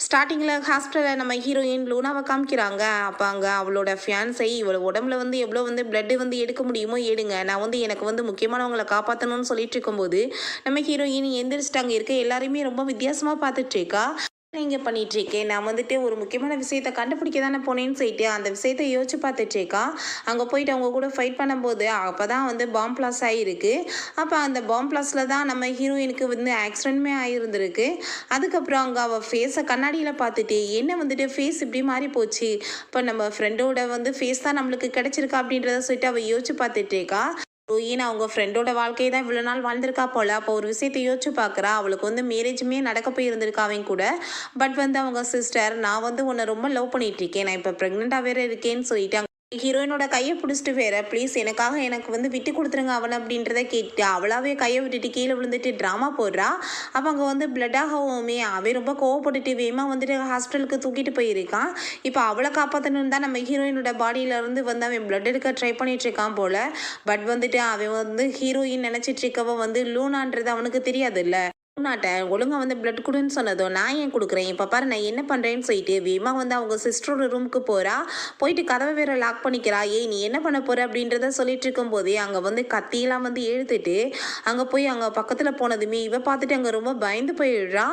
ஸ்டார்டிங்கில் ஹாஸ்பிட்டலில் நம்ம ஹீரோயின் லூனாவை காமிக்கிறாங்க. அப்போ அங்கே அவளோட ஃபியான்ஸை இவளோட உடம்புல வந்து எவ்வளோ வந்து பிளட்டு வந்து எடுக்க முடியுமோ எடுங்க, நான் வந்து எனக்கு வந்து முக்கியமானவங்களை காப்பாற்றணும்னு சொல்லிட்டு இருக்கும்போது நம்ம ஹீரோயின் எந்திரிச்சிட்டு அங்கே இருக்க எல்லாரையுமே ரொம்ப வித்தியாசமாக பார்த்துட்டு இருக்கா. இங்கே பண்ணிட்டு இருக்கேன், நான் வந்துட்டு ஒரு முக்கியமான விஷயத்த கண்டுபிடிக்க தானே போனேன்னு சொல்லிட்டு அந்த விஷயத்த யோசிச்சு பார்த்துட்டு இருக்கா. அங்கே போயிட்டு அவங்க கூட ஃபைட் பண்ணும்போது அப்போ தான் வந்து பாம் பிளாஸ் ஆகிருக்கு. அப்போ அந்த பாம் பிளாஸில் தான் நம்ம ஹீரோயினுக்கு வந்து ஆக்சிடென்ட்மே ஆகியிருந்திருக்கு. அதுக்கப்புறம் அங்கே அவள் ஃபேஸை கண்ணாடியில் பார்த்துட்டு என்ன வந்துட்டு ஃபேஸ் இப்படி மாறி போச்சு, இப்போ நம்ம ஃப்ரெண்டோட வந்து ஃபேஸ் தான் நம்மளுக்கு கிடைச்சிருக்கா அப்படின்றத சொல்லிட்டு அவள் யோசிச்சு பார்த்துட்டு இருக்கா. ஏன்னா அவங்க ஃப்ரெண்டோட வாழ்க்கையை தான் இவ்வளோ நாள் வாழ்ந்திருக்கா போல. அப்போ ஒரு விஷயத்தை யோசிச்சு பார்க்குறா. அவளுக்கு வந்து மேரேஜுமே நடக்க போயிருந்திருக்கா அவன் கூட. பட் வந்து அவங்க சிஸ்டர், நான் வந்து உன்னை ரொம்ப லவ் பண்ணிட்டு இருக்கேன், நான் இப்போ ப்ரெக்னெண்ட்டாக வேற இருக்கேன்னு சொல்லிட்டு ஹீரோயினோட கையை பிடிச்சிட்டு வேற ப்ளீஸ் எனக்காக எனக்கு வந்து விட்டு கொடுத்துருங்க அவனை அப்படின்றத கேட்டு அவளாவே கையை விட்டுட்டு கீழே விழுந்துட்டு ட்ராமா போடுறா. அப்போ அங்கே வந்து பிளட்டாகவுமே அவன் ரொம்ப கோவப்பட்டுட்டு வேமா வந்துட்டு ஹாஸ்பிட்டலுக்கு தூக்கிட்டு போயிருக்கான். இப்போ அவளை காப்பாற்றணுன்னு தான் நம்ம ஹீரோயினோட பாடியிலேருந்து வந்து அவன் பிளட் எடுக்க ட்ரை பண்ணிட்டு இருக்கான் போல. பட் வந்துட்டு அவன் வந்து ஹீரோயின் நினச்சிட்டு இருக்கவ வந்து லூனான்றது அவனுக்கு தெரியாதுல்ல. நாட்டை ஒழுங்காக வந்து பிளட் கொடுன்னு சொன்னதோ நான் ஏன் கொடுக்குறேன், இப்போ பாரு நான் என்ன பண்ணுறேன்னு சொல்லிட்டு வேமா வந்து அவங்க சிஸ்டரோட ரூமுக்கு போகிறா. போயிட்டு கதவை வேற லாக் பண்ணிக்கிறா. ஏய் நீ என்ன பண்ண போகிற அப்படின்றத சொல்லிட்டு இருக்கும்போதே அங்கே வந்து கத்தியெல்லாம் வந்து எழுத்துட்டு அங்கே போய் அங்கே பக்கத்தில் போனதுமே இவ பார்த்துட்டு அங்கே ரொம்ப பயந்து போயிடுறா.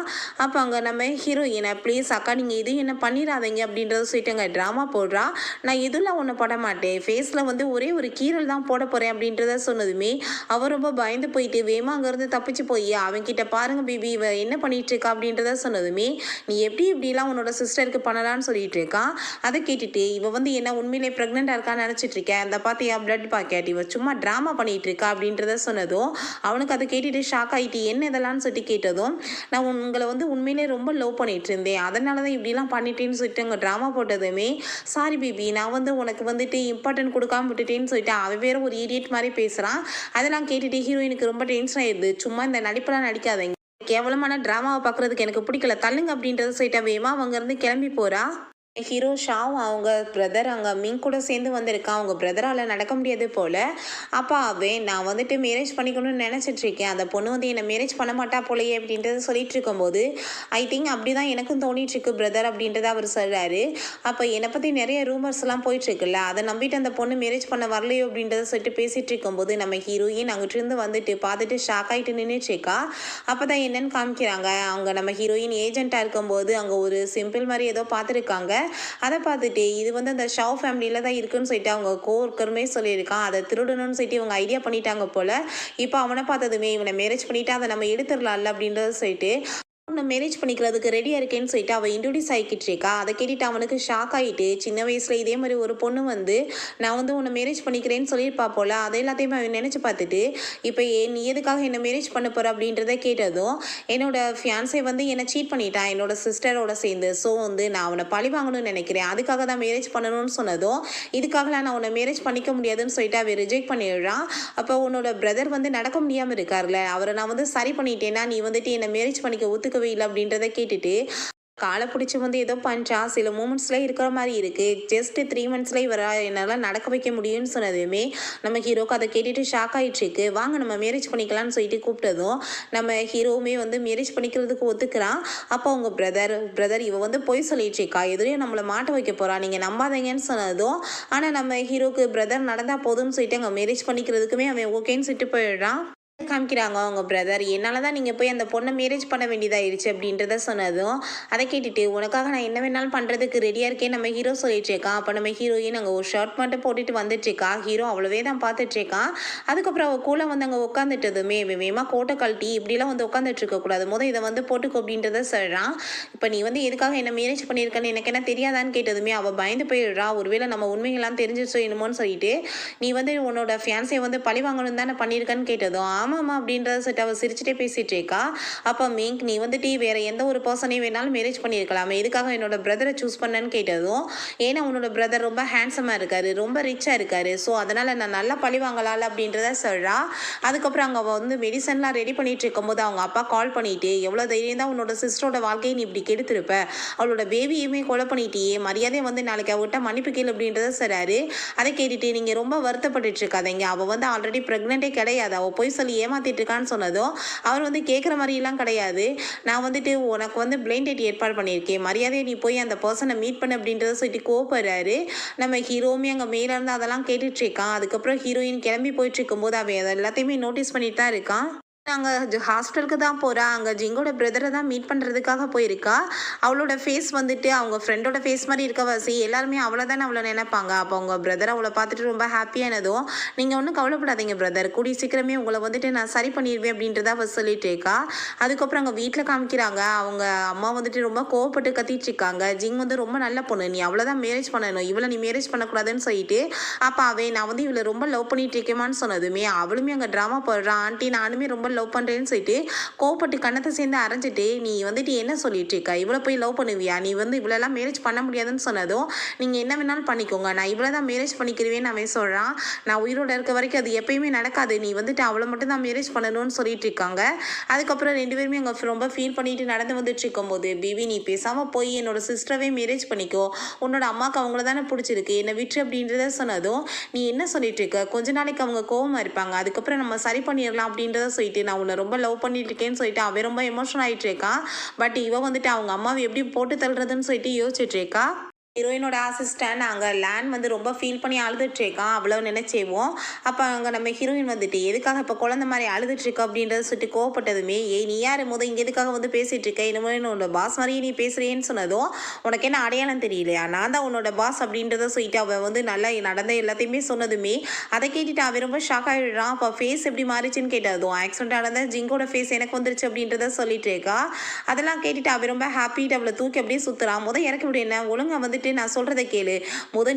அப்போ அங்கே நம்ம ஹீரோயினை ப்ளீஸ் அக்கா நீங்கள் எதுவும் என்ன பண்ணிடாதீங்க அப்படின்றத சொல்லிட்டு அங்கே ட்ராமா போடுறா. நான் எதுலாம் ஒன்றும் போட மாட்டேன், ஃபேஸில் வந்து ஒரே ஒரு கீரல் தான் போட போகிறேன் அப்படின்றத சொன்னதுமே அவள் ரொம்ப பயந்து போயிட்டு வேமா அங்கேருந்து தப்பிச்சு போய் அவன்கிட்ட பாருங்க பேபி இவ என்ன பண்ணிட்டு இருக்கா அப்படின்றத சொன்னதுமே நீ எப்படி இப்படிலாம் உன்னோட சிஸ்டருக்கு பண்ணலான்னு சொல்லிட்டு இருக்கான். அதை கேட்டுட்டு இவ வந்து என்ன உண்மையிலே ப்ரெக்னெண்டாக இருக்கான்னு நினச்சிட்டு இருக்கேன், அந்த பார்த்தியா பிளட் பாக்கெட் இவ சும்மா ட்ராமா பண்ணிட்டு இருக்கா அப்படின்றத சொன்னதும் அவனுக்கு அதை கேட்டுட்டு ஷாக் ஆகிட்டு என்ன இதெல்லாம் சொல்லிட்டு கேட்டதும் நான் உங்களை வந்து உண்மையிலே ரொம்ப லவ் பண்ணிட்டு இருந்தேன், அதனால தான் இப்படிலாம் பண்ணிட்டேன்னு சொல்லிட்டு அங்கே ட்ராமா போட்டதுமே சாரி பேபி நான் வந்து உனக்கு வந்துட்டு இம்பார்ட்டன்ட் கொடுக்காம விட்டுட்டேன்னு சொல்லிட்டு அவன் வேற ஒரு இடியட் மாதிரி பேசுகிறான். அதெல்லாம் கேட்டுட்டு ஹீரோயினுக்கு ரொம்ப டென்ஷன் ஆயிடுது. சும்மா இந்த நடிப்பெல்லாம் நடிக்காதீங்க, கேவலமான ட்ராமாவை பார்க்குறதுக்கு எனக்கு பிடிக்கல, தள்ளுங்க அப்படின்றத சொல்லிட்டு வேமா அங்கேருந்து கிளம்பி போகிறா. ஹீரோ ஷாவும் அவங்க பிரதர் அங்கே மீன் கூட சேர்ந்து வந்திருக்கான். அவங்க பிரதரால் நடக்க முடியாது போல். அப்பா அவன் நான் வந்துட்டு மேரேஜ் பண்ணிக்கணும்னு நினச்சிட்ருக்கேன், அந்த பொண்ணு வந்து என்னை மேரேஜ் பண்ண மாட்டா போலையே அப்படின்றத சொல்லிட்டு இருக்கும்போது ஐ திங்க் அப்படி தான் எனக்கும் தோணிட்டுருக்கு பிரதர் அப்படின்றத அவர் சொல்கிறாரு. அப்போ என்னை பற்றி நிறைய ரூமர்ஸ்லாம் போயிட்டுருக்குல்ல, அதை நம்பிட்டு அந்த பொண்ணு மேரேஜ் பண்ண வரலையோ அப்படின்றத சொல்லிட்டு பேசிகிட்டு இருக்கும்போது நம்ம ஹீரோயின் அங்கிட்டிருந்து வந்துட்டு பார்த்துட்டு ஷாக் ஆகிட்டு நின்றுட்டுருக்கா. அப்போ தான் என்னென்னு காமிக்கிறாங்க, அவங்க நம்ம ஹீரோயின் ஏஜென்ட்டாக இருக்கும்போது அங்கே ஒரு சிம்பிள் மாதிரி ஏதோ பார்த்துருக்காங்க. அதை பார்த்துட்டு இது வந்து அந்த ஷாவ் ஃபேமிலியில் தான் இருக்குன்னு சொல்லிட்டு அவங்க கோர்க்கருமே சொல்லியிருக்கான். அதை திருடணும்னு சொல்லிட்டு இவங்க ஐடியா பண்ணிட்டாங்க போல். இப்போ அவனை பார்த்ததுமே இவனை மேரேஜ் பண்ணிவிட்டு அதை நம்ம எடுத்துடலாம்ல அப்படின்றத சொல்லிட்டு அவனை மேரேஜ் பண்ணிக்கிறதுக்கு ரெடியாக இருக்கேன்னு சொல்லிட்டு அவள் இன்ட்ரடியூஸ் ஆகிக்கிட்டு இருக்கா. அதை கேட்டுட்டு அவனுக்கு ஷாக் ஆகிட்டு சின்ன வயசில் இதே மாதிரி ஒரு பொண்ணு வந்து நான் வந்து உன்னை மேரேஜ் பண்ணிக்கிறேன்னு சொல்லியிருப்பா போல். அதை எல்லாத்தையுமே அவன் நினச்சி பார்த்துட்டு இப்போ நீ எதுக்காக என்னை மேரேஜ் பண்ண போகிற அப்படின்றத கேட்டதும் என்னோட ஃபியான்ஸை வந்து என்னை சீட் பண்ணிட்டான் என்னோட சிஸ்டரோட சேர்ந்து, ஸோ வந்து நான் அவனை பழி வாங்கணும்னு நினைக்கிறேன், அதுக்காக தான் மேரேஜ் பண்ணணும்னு சொன்னதும் இதுக்காகலாம் நான் உன்னை மேரேஜ் பண்ணிக்க முடியாதுன்னு சொல்லிட்டு அவன் ரிஜெக்ட் பண்ணிடுறான். அப்போ உன்னோட பிரதர் வந்து நடக்க முடியாமல் இருக்கார்ல, அவரை நான் வந்து சரி பண்ணிட்டேன்னா நீ வந்துட்டு என்னை மேரேஜ் பண்ணிக்க ஒத்துக்க இல்லை அப்படின்றத கேட்டுட்டு காலை பிடிச்சி வந்து ஏதோ பஞ்சா சில மூமெண்ட்ஸ்ல இருக்கிற மாதிரி இருக்கு, ஜஸ்ட் 3 monthsல இவரை என்னால் நடக்க வைக்க முடியும்னு சொன்னதுமே நம்ம ஹீரோக்கு அதை கேட்டுட்டு ஷாக் ஆகிட்டு இருக்கு. வாங்க நம்ம மேரேஜ் பண்ணிக்கலாம்னு சொல்லிட்டு கூப்பிட்டதும் நம்ம ஹீரோவுமே வந்து மேரேஜ் பண்ணிக்கிறதுக்கு ஒத்துக்கிறான். அப்போ அவங்க பிரதர் இவ வந்து பொய் சொல்லிட்டு இருக்கா, எதிரையும் நம்மளை மாட்ட வைக்க போறா, நீங்கள் நம்பாதீங்கன்னு சொன்னதும் ஆனால் நம்ம ஹீரோக்கு பிரதர் நடந்தால் போதும்னு சொல்லிட்டு அங்கே மேரேஜ் பண்ணிக்கிறதுக்குமே அவன் ஓகேன்னு சொல்லிட்டு போயிடுறான். காமிக்கிறாங்க அவங்க பிரதர் என்னால் தான் நீங்கள் போய் அந்த பொண்ணை மேரேஜ் பண்ண வேண்டியதாகிடுச்சு அப்படின்றத சொன்னதும் அதை கேட்டுட்டு உனக்காக நான் என்ன வேணாலும் பண்ணுறதுக்கு ரெடியாக இருக்கேன் நம்ம ஹீரோ சொல்லிட்டு இருக்கான். அப்போ நம்ம ஹீரோயின் அங்கே ஒரு ஷர்ட் மட்டும் போட்டுட்டு வந்துட்டுருக்கா. ஹீரோ அவ்வளோவே தான் பார்த்துட்ருக்கான். அதுக்கப்புறம் அவள் கூட வந்து அங்கே உட்காந்துட்டதுமே வேகமாக கோட்டை கழட்டி இப்படிலாம் வந்து உட்காந்துட்டு இருக்கக்கூடாது, இதை வந்து போட்டுக்கோ அப்படின்றத சொல்கிறான். இப்போ நீ வந்து எதுக்காக என்ன மேரேஜ் பண்ணியிருக்கேன்னு எனக்கு என்ன தெரியாதான்னு கேட்டதுமே அவள் பயந்து போயிடுறா. ஒருவேளை நம்ம உண்மையெல்லாம் தெரிஞ்சிச்சோ என்னமோன்னு சொல்லிட்டு நீ வந்து உன்னோட ஃபியான்ஸை வந்து பழி வாங்கணும் தானே பண்ணியிருக்கேன்னு கேட்டதும் ஆமாம்மா அப்படின்றத சொல்லிட்டு அவள் சிரிச்சுட்டே பேசிகிட்டு இருக்கா. அப்போ மீங்க் நீ வந்துட்டு வேறு எந்த ஒரு பர்சனையும் வேணாலும் மேரேஜ் பண்ணியிருக்கலாமே, எதுக்காக என்னோட பிரதரை சூஸ் பண்ணேன்னு கேட்டதும் ஏன்னா உன்னோட பிரதர் ரொம்ப ஹேண்ட்ஸமாக இருக்கார், ரொம்ப ரிச்சாக இருக்கார், ஸோ அதனால் நான் நல்லா பழி வாங்கலாம்ல அப்படின்றத சொல்கிறா. அதுக்கப்புறம் அங்கே அவள் வந்து மெடிசன்லாம் ரெடி பண்ணிட்டு இருக்கும்போது அவங்க அப்பா கால் பண்ணிட்டு எவ்வளோ தைரியம் தான் உன்னோட சிஸ்டரோட வாழ்க்கையை நீ இப்படி கெடுத்திருப்ப, அவளோட பேபியுமே கொலை பண்ணிட்டியே, மரியாதையை வந்து நாளைக்கு அவகிட்ட மன்னிப்பு கேளு அப்படின்றத சொல்கிறாரு. அதை கேட்டுட்டு நீங்கள் ரொம்ப வருத்தப்பட்டு இருக்காதீங்க, அவள் வந்து ஆல்ரெடி ப்ரெக்னென்ட்டே கிடையாது, அவள் போய் சொல்லி ஏமாத்திட்டு இருக்கான்னு சொன்னதும் அவர் வந்து கேட்குற மாதிரிலாம் கிடையாது. நான் வந்துட்டு உனக்கு வந்து பிளைண்ட் டேட் ஏற்பாடு பண்ணியிருக்கேன், மரியாதையை நீ போய் அந்த பர்சனை மீட் பண்ண அப்படின்றத சொல்லிட்டு கோவப்படுறாரு. நம்ம ஹீரோவுமே அங்கே மேலே இருந்து அதெல்லாம் கேட்டுட்டு இருக்கான். அதுக்கப்புறம் ஹீரோயின் கிளம்பி போயிட்டு இருக்கும்போது அவன் அதை எல்லாத்தையுமே நோட்டீஸ் பண்ணிட்டு தான் இருக்கான். நாங்கள் ஹாஸ்பிட்டலுக்கு தான் போகிறா. அங்கே ஜிங்கோட பிரதரை தான் மீட் பண்ணுறதுக்காக போயிருக்கா. அவளோட ஃபேஸ் வந்துட்டு அவங்க ஃப்ரெண்டோட ஃபேஸ் மாதிரி இருக்கவாசி எல்லாருமே அவளை தானே அவளை நினைப்பாங்க. அப்போ அவங்க பிரதர் அவளை பார்த்துட்டு ரொம்ப ஹாப்பியானதும், நீங்கள் ஒன்றும் கவலைப்படாதீங்க பிரதர், கூடிய சீக்கிரமே உங்களை வந்துட்டு நான் சரி பண்ணிடுவேன் அப்படின்றத அவள் சொல்லிட்டு இருக்கா. அதுக்கப்புறம் அங்கே வீட்டில் காமிக்கிறாங்க. அவங்க அம்மா வந்துட்டு ரொம்ப கோவப்பட்டு கத்திட்டு இருக்காங்க. ஜிங் வந்து ரொம்ப நல்ல பொண்ணு, நீ அவளை தான் மேரேஜ் பண்ணணும், இவளை நீ மேரேஜ் பண்ணக்கூடாதுன்னு சொல்லிட்டு அப்போ அவன் நான் வந்து இவளை ரொம்ப லவ் பண்ணிட்டு இருக்கேமான்னு சொன்னதுமே அவளுமே அங்கே ட்ராமா போடுறான். ஆண்டி நானுமே ரொம்ப லவ் பண்ணுறேன்னு சொல்லிட்டு கோவப்பட்டு கண்ணத்தை சேர்ந்து அரைஞ்சிட்டு, நீ வந்துட்டு என்ன சொல்லிட்டு இருக்கா, இவ்வளோ போய் லவ் பண்ணுவியா, நீ வந்து இவ்வளோலாம் மேரேஜ் பண்ண முடியாதுன்னு சொன்னதும் நீங்கள் என்ன வேணாலும் பண்ணிக்கோங்க, நான் இவ்வளோ தான் மேரேஜ் பண்ணிக்கிறவேன்னு அவன் சொல்கிறான். நான் உயிரோட இருக்க வரைக்கும் அது எப்பயுமே நடக்காது, நீ வந்துட்டு அவளை மட்டும் தான் மேரேஜ் பண்ணணும்னு சொல்லிட்டு இருக்காங்க. அதுக்கப்புறம் ரெண்டு பேருமே அங்கே ரொம்ப ஃபீல் பண்ணிட்டு நடந்து வந்துட்டு இருக்கும்போது, பேபி நீ பேசாமல் போய் என்னோட சிஸ்டரவே மேரேஜ் பண்ணிக்கோ, உன்னோட அம்மாவுக்கு அவங்கள தானே பிடிச்சிருக்கு, என்னை விட்டு அப்படின்றத சொன்னதும் நீ என்ன சொல்லிட்டு இருக்க, கொஞ்ச நாளைக்கு அவங்க கோவமாக இருப்பாங்க, அதுக்கப்புறம் நம்ம சரி பண்ணிடலாம் அப்படின்றத சொல்லிட்டு நான் உன்னை ரொம்ப லவ் பண்ணிட்டு இருக்கேன்னு சொல்லிட்டு அவன் ரொம்ப எமோஷனல் ஆகிட்டு இருக்கான். பட் இவன் வந்துட்டு அவங்க அம்மாவை எப்படி போட்டு தள்ளுறதுன்னு சொல்லிட்டு யோசிச்சுட்டு இருக்கா. ஹீரோயினோட அசிஸ்டன்ட் அங்கே லேண்ட் வந்து ரொம்ப ஃபீல் பண்ணி அழுதுட்ருக்கான். அவ்வளோ நினைச்சேவோம். அப்போ அங்கே நம்ம ஹீரோயின் வந்துட்டு எதுக்காக இப்போ குழந்த மாதிரி அழுதுட்ருக்க அப்படின்றத சொல்லிட்டு கோவப்பட்டதுமே, ஏய் நீ யார் இங்கே எதுக்காக வந்து பேசிகிட்டு இருக்க, இந்த உன்னோட பாஸ் மாதிரியே நீ பேசுகிறேன்னு சொன்னதும் உனக்கு என்ன அடையாளம் தெரியலையா, நான் தான் உன்னோட பாஸ் அப்படின்றத சொல்லிட்டு அவன் வந்து நல்லா நடந்த எல்லாத்தையுமே சொன்னதுமே அதை கேட்டுட்டு அவன் ரொம்ப ஷாக் ஆகிடுறான். அப்போ ஃபேஸ் எப்படி மாறிச்சுன்னு கேட்டதும் ஆக்சிடென்ட் ஆனது ஜிங்கோட ஃபேஸ் எனக்கு வந்துருச்சு அப்படின்றத சொல்லிட்டு இருக்கா. அதெல்லாம் கேட்டுட்டு அவன் ரொம்ப ஹாப்பிட்டு அவளை தூக்கி அப்படியே சுற்றுறான். இறக்கி விடு, என்ன ஒழுங்காக வந்துட்டு நான் சொல்றதை கேளு,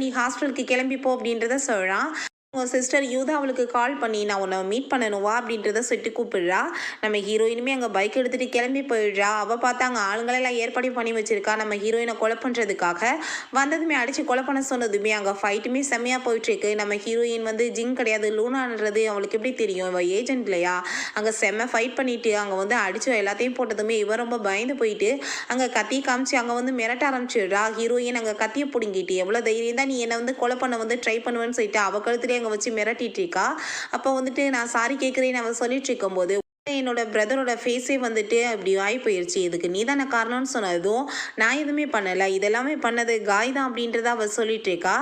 நீ ஹாஸ்பிட்டலுக்கு கிளம்பி போ அப்படின்றத சொல்றான். உங்கள் சிஸ்டர் யூதா அவளுக்கு கால் பண்ணி நான் உன்னை மீட் பண்ணணும் வா அப்படின்றத சொல்லிட்டு கூப்பிடுறா. நம்ம ஹீரோயினுமே அங்கே பைக் எடுத்துகிட்டு கிளம்பி போயிடுறா. அவள் பார்த்தா அங்கே ஆளுங்களெல்லாம் ஏற்பாடு பண்ணி வச்சிருக்கா நம்ம ஹீரோயினை கொலை பண்ணுறதுக்காக. வந்ததுமே அடித்து கொலை பண்ண சொன்னதுமே அங்கே ஃபைட்டுமே செம்மையாக போயிட்டுருக்கு. நம்ம ஹீரோயின் வந்து ஜிங் கிடையாது லூனான்றது அவளுக்கு எப்படி தெரியும், இவள் ஏஜென்ட் இல்லையா. அங்கே செம்ம ஃபைட் பண்ணிவிட்டு அங்கே வந்து அடித்து எல்லாத்தையும் போட்டதுமே இவன் ரொம்ப பயந்து போயிட்டு அங்கே கத்தி காமிச்சு அங்கே வந்து மிரட்ட ஆரம்பிச்சிடுறா. ஹீரோயின் அங்கே கத்தியை பிடுங்கிட்டு எவ்வளோ தைரியம் தான் நீ என்னை வந்து கொலை பண்ண வந்து ட்ரை பண்ணுவேன்னு சொல்லிட்டு அவள் கழுத்துலேயே அங்கே வச்சு மிரட்டிட்டு இருக்கா. அப்போ வந்துட்டு நான் சாரி கேட்குறேன்னு அவன் சொல்லிட்டு இருக்கும்போது என்னோட பிரதரோட ஃபேஸே வந்துட்டு அப்படி ஆகி போயிடுச்சு, இதுக்கு நீ தானே காரணம்னு சொன்னதும் நான் எதுவுமே பண்ணலை, இதெல்லாமே பண்ணது காய் தான் அப்படின்றத அவள் சொல்லிட்டு இருக்கா.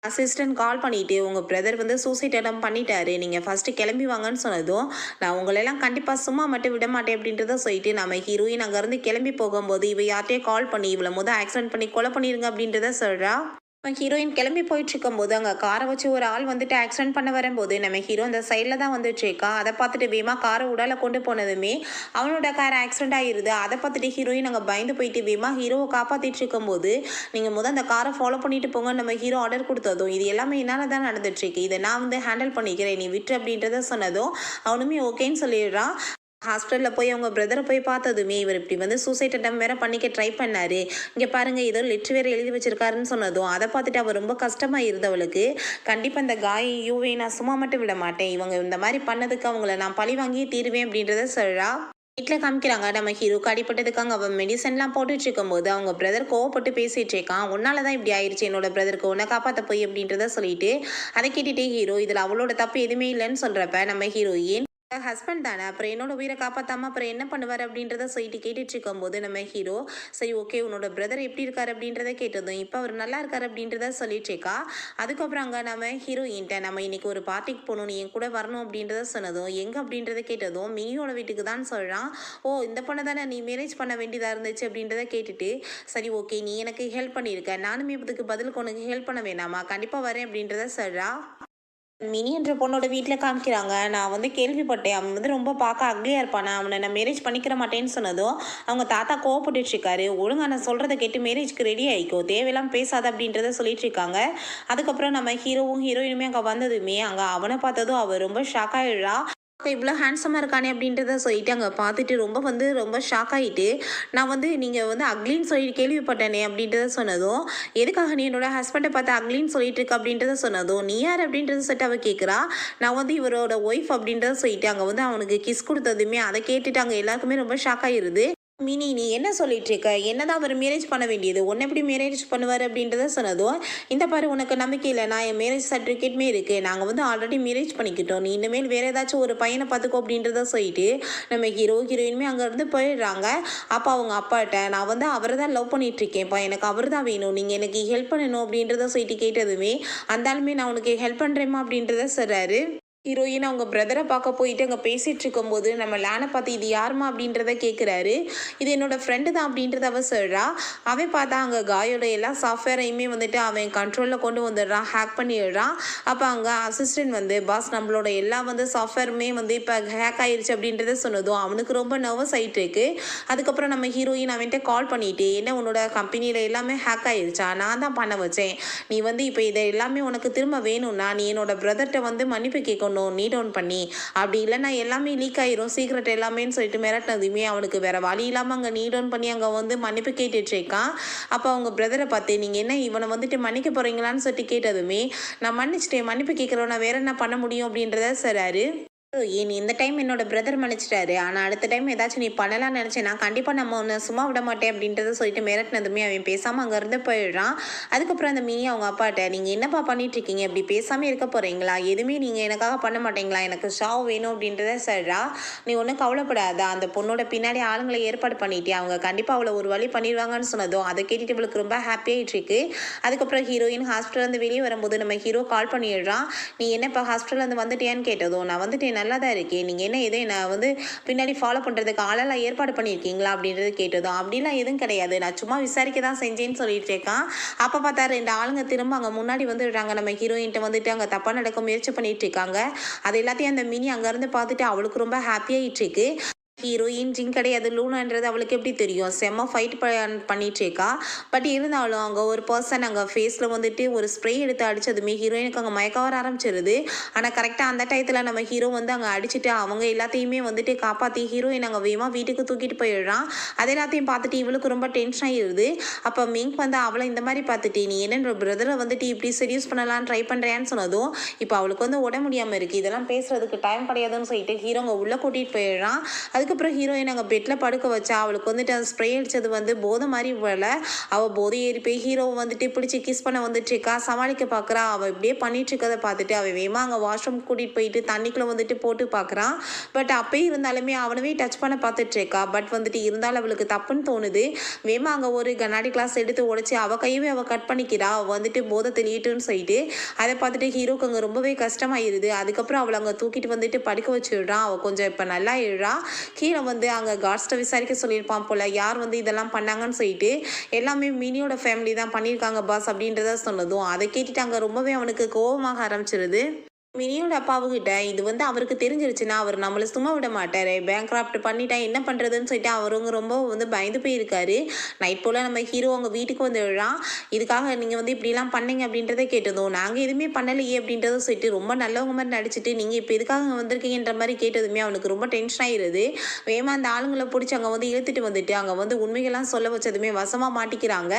அசிஸ்டன்ட் கால் பண்ணிட்டு உங்கள் பிரதர் வந்து சூசைட் அட்டம் பண்ணிட்டாரு, நீங்கள் ஃபஸ்ட்டு கிளம்பி வாங்கன்னு சொன்னதும் நான் உங்களெல்லாம் கண்டிப்பாக சும்மா மட்டும் விட மாட்டேன் அப்படின்றத சொல்லிட்டு நம்ம ஹீரோயின் அங்கேருந்து கிளம்பி போகும்போது இவ யார்ட்டையே கால் பண்ணி இவளை ஆக்சிடென்ட் பண்ணி கொலை பண்ணிடுங்க அப்படின்றத சொல்கிறா. ஹீரோயின் கிளம்பி போயிட்டு இருக்கும்போது அங்கே காரை வச்சு ஒரு ஆள் வந்துட்டு ஆக்சிடென்ட் பண்ண வரும்போது நம்ம ஹீரோ அந்த சைடில் தான் வந்துட்டு இருக்கா. அதை பார்த்துட்டு வேமா காரை உடால கொண்டு போனதுமே அவனோட கார் ஆக்சிடென்ட் ஆகிருது. அதை பார்த்துட்டு ஹீரோயின் அங்கே பயந்து போயிட்டு வேமா ஹீரோவை காப்பாற்றிட்டு இருக்கும்போது நீங்கள் அந்த காரை ஃபாலோ பண்ணிட்டு போங்க நம்ம ஹீரோ ஆர்டர் கொடுத்ததும் இது எல்லாமே என்னால் தான் நடந்துட்டுருக்கு, இதை நான் வந்து ஹேண்டில் பண்ணிக்கிறேன் நீ விட்டு அப்படின்றத சொன்னதும் அவனுமே ஓகேன்னு சொல்லிடுறான். ஹாஸ்பிட்டலில் போய் அவங்க பிரதரை போய் பார்த்ததுமே இவர் இப்படி வந்து சூசைட் அட்டம் வேற பண்ணிக்க ட்ரை பண்ணாரு, இங்கே பாருங்க ஏதோ லெட்ரு வேறு எழுதி வச்சிருக்காருன்னு சொன்னதும் அதை பார்த்துட்டு அவர் ரொம்ப கஷ்டமாக இருந்தவளுக்கு, கண்டிப்பாக இந்த காய் யூவை நான் சும்மா மட்டும் விட மாட்டேன், இவங்க இந்த மாதிரி பண்ணதுக்கு அவங்கள நான் பழி வாங்கியே தீருவேன் அப்படின்றத சொல்கிறா. வீட்டில் காமிக்கிறாங்க நம்ம ஹீரோக்கு அடிப்பட்டதுக்காக அவன் மெடிசன்லாம் போட்டுட்டு இருக்கும்போது அவங்க பிரதர் கோவப்பட்டு பேசிட்டு இருக்கான். உன்னால தான் இப்படி ஆயிடுச்சு, என்னோட பிரதருக்கு உன்னை காப்பாற்ற போய் அப்படின்றத சொல்லிட்டு அதை கேட்டுட்டே ஹீரோ இதில் அவளோட தப்பு எதுவுமே இல்லைன்னு சொல்கிறப்ப நம்ம ஹீரோயின் ஹஸ்பண்ட் தானே அப்புறம் என்னோட உயிரை காப்பாற்றாம அப்புறம் என்ன பண்ணுவார் அப்படின்றத சொல்லிட்டு கேட்டுட்டு இருக்கும்போது நம்ம ஹீரோ சரி ஓகே உன்னோட பிரதர் எப்படி இருக்காரு அப்படின்றத கேட்டதும் இப்போ அவர் நல்லா இருக்காரு அப்படின்றத சொல்லிட்டு இருக்கா. அதுக்கப்புறம் அங்கே நம்ம ஹீரோயின்ட்ட நம்ம இன்னைக்கு ஒரு பார்ட்டிக்கு போகணும் நீ என் கூட வரணும் அப்படின்றத சொன்னதும் எங்கே அப்படின்றத கேட்டதும் மினியோட வீட்டுக்கு தான் சொல்கிறான். ஓ இந்த பொண்ணை தானே நீ மேரேஜ் பண்ண வேண்டியதாக இருந்துச்சு அப்படின்றத கேட்டுட்டு சரி ஓகே நீ எனக்கு ஹெல்ப் பண்ணியிருக்க நானுமே இதுக்கு பதிலுக்கு உனக்கு ஹெல்ப் பண்ண வேணாமா கண்டிப்பாக வரேன் அப்படின்றத சொல்கிறா. மினி என்ற பொண்ணோட வீட்டில் காமிக்கிறாங்க. நான் வந்து கேள்விப்பட்டேன் அவன் வந்து ரொம்ப பார்க்க அக்லியாக இருப்பானா, அவனை நான் மேரேஜ் பண்ணிக்கிற மாட்டேன்னு சொன்னதும் அவங்க தாத்தா கோவப்பட்டுட்டு இருக்காரு. ஒழுங்கா நான் சொல்கிறத கேட்டு மேரேஜ்க்கு ரெடி ஆகிக்கோ, தேவையெல்லாம் பேசாத அப்படின்றத சொல்லிட்டு இருக்காங்க. அதுக்கப்புறம் நம்ம ஹீரோவும் ஹீரோயினுமே அங்கே வந்ததுமே அங்கே அவனை பார்த்ததும் அவள் ரொம்ப ஷாக் ஆகிடுறா. இவ்வளோ ஹேண்ட்ஸமாக இருக்கானே அப்படின்றத சொல்லிட்டு அங்கே பார்த்துட்டு ரொம்ப ஷாக் ஆகிட்டு நான் வந்து நீங்கள் வந்து அக்லின்னு சொல்லிட்டு கேள்விப்பட்டேனே அப்படின்றத சொன்னதும் எதுக்காக நீ என்னோட ஹஸ்பண்டை பார்த்து அக்லின்னு சொல்லிட்டு இருக்க அப்படின்றத சொன்னதும் நீ யார் அப்படின்றத சொல்லிட்டு அவள் கேட்குறா. நான் வந்து இவரோட ஒய்ஃப் அப்படின்றத சொல்லிட்டு அங்கே வந்து அவனுக்கு கிஸ் கொடுத்ததுமே அதை கேட்டுட்டு அங்கே எல்லாருக்குமே ரொம்ப ஷாக் ஆகிருது. மினி நீ என்ன சொல்லிட்டு இருக்க? என்னதான் அவர் மேரேஜ் பண்ண வேண்டியது? உன்னை எப்படி மேரேஜ் பண்ணுவார் அப்படின்றத சொன்னதும், இந்த பாரு உனக்கு நம்பிக்கை இல்லைனா என் மேரேஜ் சர்டிஃபிகேட்டுமே இருக்குது. நாங்கள் வந்து ஆல்ரெடி மேரேஜ் பண்ணிக்கிட்டோம். நீ இனிமேல் வேறு ஏதாச்சும் ஒரு பையனை பார்த்துக்கோ அப்படின்றத சொல்லிட்டு நம்ம ஹீரோ ஹீரோயினுமே அங்கேருந்து போயிடுறாங்க. அப்போ அவங்க அப்பாட்ட நான் வந்து அவரை தான் லவ் பண்ணிட்டு இருக்கேன்ப்பா, எனக்கு அவர் தான் வேணும், நீங்கள் எனக்கு ஹெல்ப் பண்ணணும் அப்படின்றத சொல்லிட்டு கேட்டதுமே, அந்த ஆளுமே நான் உனக்கு ஹெல்ப் பண்ணுறேம்மா அப்படின்றத சொல்கிறாரு. ஹீரோயின் அவங்க பிரதரை பார்க்க போயிட்டு அங்கே பேசிகிட்டு இருக்கும்போது நம்ம லேனை பார்த்து இது யாருமா அப்படின்றத கேட்குறாரு. இது என்னோட ஃப்ரெண்டு தான் அப்படின்றத அவ சொல்கிறா. அவன் பார்த்தா அங்கே காயோட எல்லா சாஃப்ட்வேரையுமே வந்துட்டு அவன் கண்ட்ரோலில் கொண்டு வந்துடுறான், ஹேக் பண்ணிடுறான். அப்போ அங்கே அசிஸ்டன்ட் வந்து பாஸ் நம்மளோட எல்லா வந்து சாஃப்ட்வேருமே வந்து இப்போ ஹேக் ஆயிடுச்சு அப்படின்றத சொன்னதும் அவனுக்கு ரொம்ப நர்வஸ் ஆகிட்டு இருக்கு. அதுக்கப்புறம் நம்ம ஹீரோயின் அவன்கிட்ட கால் பண்ணிட்டு என்ன உன்னோட கம்பெனியில் எல்லாமே ஹேக் ஆயிடுச்சா, நான் தான் பண்ண வச்சேன், நீ வந்து இப்போ இதை எல்லாமே உனக்கு திரும்ப வேணும்னா நீ என்னோட பிரதர்கிட்ட வந்து மன்னிப்பு கேட்கணும் நீ டவுன் பண்ணி, அப்படி இல்லைன்னா எல்லாமே லீக் ஆயிரும் சீக்ரெட் எல்லாமேன்னு சொல்லிட்டு மிரட்டினதுமே அவனுக்கு வேற வழி இல்லாமல் அங்கே நீ டவுன் பண்ணி அங்கே வந்து மன்னிப்பு கேட்டுட்டு இருக்கான். அப்போ அவங்க பிரதரை பார்த்து நீங்கள் என்ன இவனை வந்துட்டு மன்னிக்க போறீங்களான்னு சொல்லிட்டு கேட்டதுமே நான் மன்னிச்சிட்டேன், மன்னிப்பு கேட்குறவனா வேற என்ன பண்ண முடியும் அப்படின்றத சொல்றாரு. ஏன் இந்த டைம் என்னோட பிரதர் மன்னிச்சிட்டாரு, ஆனால் அடுத்த டைம் ஏதாச்சும் நீ பண்ணலாம்னு நினச்சேன்னா கண்டிப்பாக நம்ம ஒன்று சும்மா விட மாட்டேன் அப்படின்றத சொல்லிட்டு மிரட்டினதுமே அவன் பேசாமல் அங்கேருந்து போயிடுறான். அதுக்கப்புறம் அந்த மினி அவங்க அப்பாட்ட நீங்கள் என்னப்பா பண்ணிட்டு இருக்கீங்க, இப்படி பேசாமல் இருக்க போகிறீங்களா, எதுவுமே நீங்கள் எனக்காக பண்ண மாட்டீங்களா, எனக்கு ஷாவ் வேணும் அப்படின்றத சொல்கிறா. நீ ஒன்றும் கவலைப்படாத, அந்த பொண்ணோட பின்னாடி ஆளுங்களை ஏற்பாடு பண்ணிட்டே, அவங்க கண்டிப்பாக அவளை ஒரு வழி பண்ணிடுவாங்கன்னு சொன்னதும் அதை கேட்டுட்டு இவளுக்கு ரொம்ப ஹாப்பியாகிட்டு இருக்கு. அதுக்கப்புறம் ஹீரோயின் ஹாஸ்பிட்டல்லேருந்து வெளியே வரும்போது நம்ம ஹீரோ கால் பண்ணிடுறான். நீ என்ன இப்போ ஹாஸ்பிட்டல்லேருந்து வந்துட்டியான்னு கேட்டதும் நான் வந்துட்டேன், நல்லா தான் இருக்கேன், நீங்கள் என்ன எதோ நான் வந்து பின்னாடி ஃபாலோ பண்ணுறதுக்கு ஆளெல்லாம் ஏற்பாடு பண்ணியிருக்கீங்களா அப்படின்றது கேட்டதும் அப்படிலாம் எதுவும் கிடையாது, நான் சும்மா விசாரிக்க தான் செஞ்சேன்னு சொல்லிட்டு இருக்கேன். அப்போ பார்த்தா 2 ஆளுங்க திரும்ப அங்கே முன்னாடி வந்துடுறாங்க. நம்ம ஹீரோயின்ட்ட வந்துட்டு அங்கே தப்பாக நடக்க முயற்சி பண்ணிட்டு இருக்காங்க. அது எல்லாத்தையும் அந்த மினி அங்கேருந்து பார்த்துட்டு அவளுக்கு ரொம்ப ஹாப்பியாகிட்டு இருக்கு. ஹீரோயின் ஜிங் கிடையாது லூனான்றது அவளுக்கு எப்படி தெரியும், செம்ம ஃபைட் பண்ணிட்டு இருக்கா. பட் இருந்தாலும் அங்கே ஒரு பர்சன் அங்கே ஃபேஸில் வந்துட்டு ஒரு ஸ்ப்ரே எடுத்து அடித்ததுமே ஹீரோயினுக்கு அங்கே மயக்க வர ஆரம்பிச்சிருது. ஆனால் கரெக்டாக அந்த டயத்தில் நம்ம ஹீரோ வந்து அங்கே அடிச்சுட்டு அவங்க எல்லாத்தையுமே வந்துட்டு காப்பாற்றி ஹீரோயின் அங்கே வேகமாக வீட்டுக்கு தூக்கிட்டு போயிடுறான். அது எல்லாத்தையும் பார்த்துட்டு இவளுக்கு ரொம்ப டென்ஷன் ஆகிடுது. அப்போ மிங்க் வந்து அவளை இந்த மாதிரி பார்த்துட்டு நீ என்ன பிரதரை வந்துட்டு இப்படி செடியூஸ் பண்ணலான்னு ட்ரை பண்ணுறியான்னு சொன்னதும் இப்போ அவளுக்கு வந்து உட முடியாமல் இருக்குது, இதெல்லாம் பேசுறதுக்கு டைம் கிடையாதுன்னு சொல்லிட்டு ஹீரோ அங்கே உள்ளே கூட்டிகிட்டு போயிடுறான். அதுக்கப்புறம் ஹீரோயின் அங்கே பெட்டில் படுக்க வச்சா அவளுக்கு வந்துட்டு அந்த ஸ்ப்ரே அடித்தது வந்து போதை மாதிரி போல. அவள் போதை ஏறி போய் ஹீரோவை வந்துட்டு பிடிச்சி கிஸ் பண்ண வந்துட்டு இருக்கா, சமாளிக்க பார்க்குறா. அவள் இப்படியே பண்ணிட்டு இருக்கதை பார்த்துட்டு அவள் வேகமாக அங்கே வாஷ்ரூம் கூட்டிகிட்டு போயிட்டு தண்ணிக்குள்ளே வந்துட்டு போட்டு பார்க்குறான். பட் அப்பயே இருந்தாலுமே அவனவே டச் பண்ண பார்த்துட்டு இருக்கா. பட் வந்துட்டு இருந்தாலும் அவளுக்கு தப்புன்னு தோணுது. வேகமாக அங்கே ஒரு கண்ணாடி கிளாஸ் எடுத்து உடைச்சி அவள் கையவே அவள் கட் பண்ணிக்கிறா. அவள் வந்துட்டு போதை தெளிட்டுன்னு சொல்லிட்டு அதை பார்த்துட்டு ஹீரோக்கு அங்கே ரொம்பவே கஷ்டமாயிருது. அதுக்கப்புறம் அவளை அங்கே தூக்கிட்டு வந்துட்டு படுக்க வச்சுடுறான். அவள் கொஞ்சம் இப்போ நல்லா எழுறா. கீழே வந்து அங்கே காட்ஸ்ட்டை விசாரிக்க சொல்லியிருப்பான் போல் யார் வந்து இதெல்லாம் பண்ணாங்கன்னு சொல்லிட்டு. எல்லாமே மினியோட ஃபேமிலி தான் பண்ணியிருக்காங்க பாஸ் அப்படின்றத சொன்னதும் அதை கேட்டுட்டு அங்கே ரொம்பவே அவனுக்கு கோபமாக ஆரம்பிச்சிருது. மினியோட அப்பாவுக்கிட்ட இது வந்து அவருக்கு தெரிஞ்சிருச்சுன்னா அவர் நம்மளை சும்மா விட மாட்டார், பேங்க்ராப்ட் பண்ணிட்டா என்ன பண்ணுறதுன்னு சொல்லிட்டு அவருங்க ரொம்ப வந்து பயந்து போயிருக்காரு. நைட் போல் நம்ம ஹீரோ அவங்க வீட்டுக்கு வந்து விழான். இதுக்காக நீங்கள் வந்து இப்படிலாம் பண்ணீங்க அப்படின்றத கேட்டதும் நாங்கள் எதுவுமே பண்ணலையே அப்படின்றத சொல்லிட்டு ரொம்ப நல்லவங்க மாதிரி நடிச்சிட்டு நீங்கள் இப்போ எதுக்காக வந்திருக்கீங்கன்ற மாதிரி கேட்டதுமே அவனுக்கு ரொம்ப டென்ஷன் ஆகிடுது. வேமா அந்த ஆளுங்களை பிடிச்சி அங்கே வந்து இழுத்துட்டு வந்துட்டு அங்கே வந்து உண்மைகள்லாம் சொல்ல வச்சதுமே வசமாக மாட்டிக்கிறாங்க.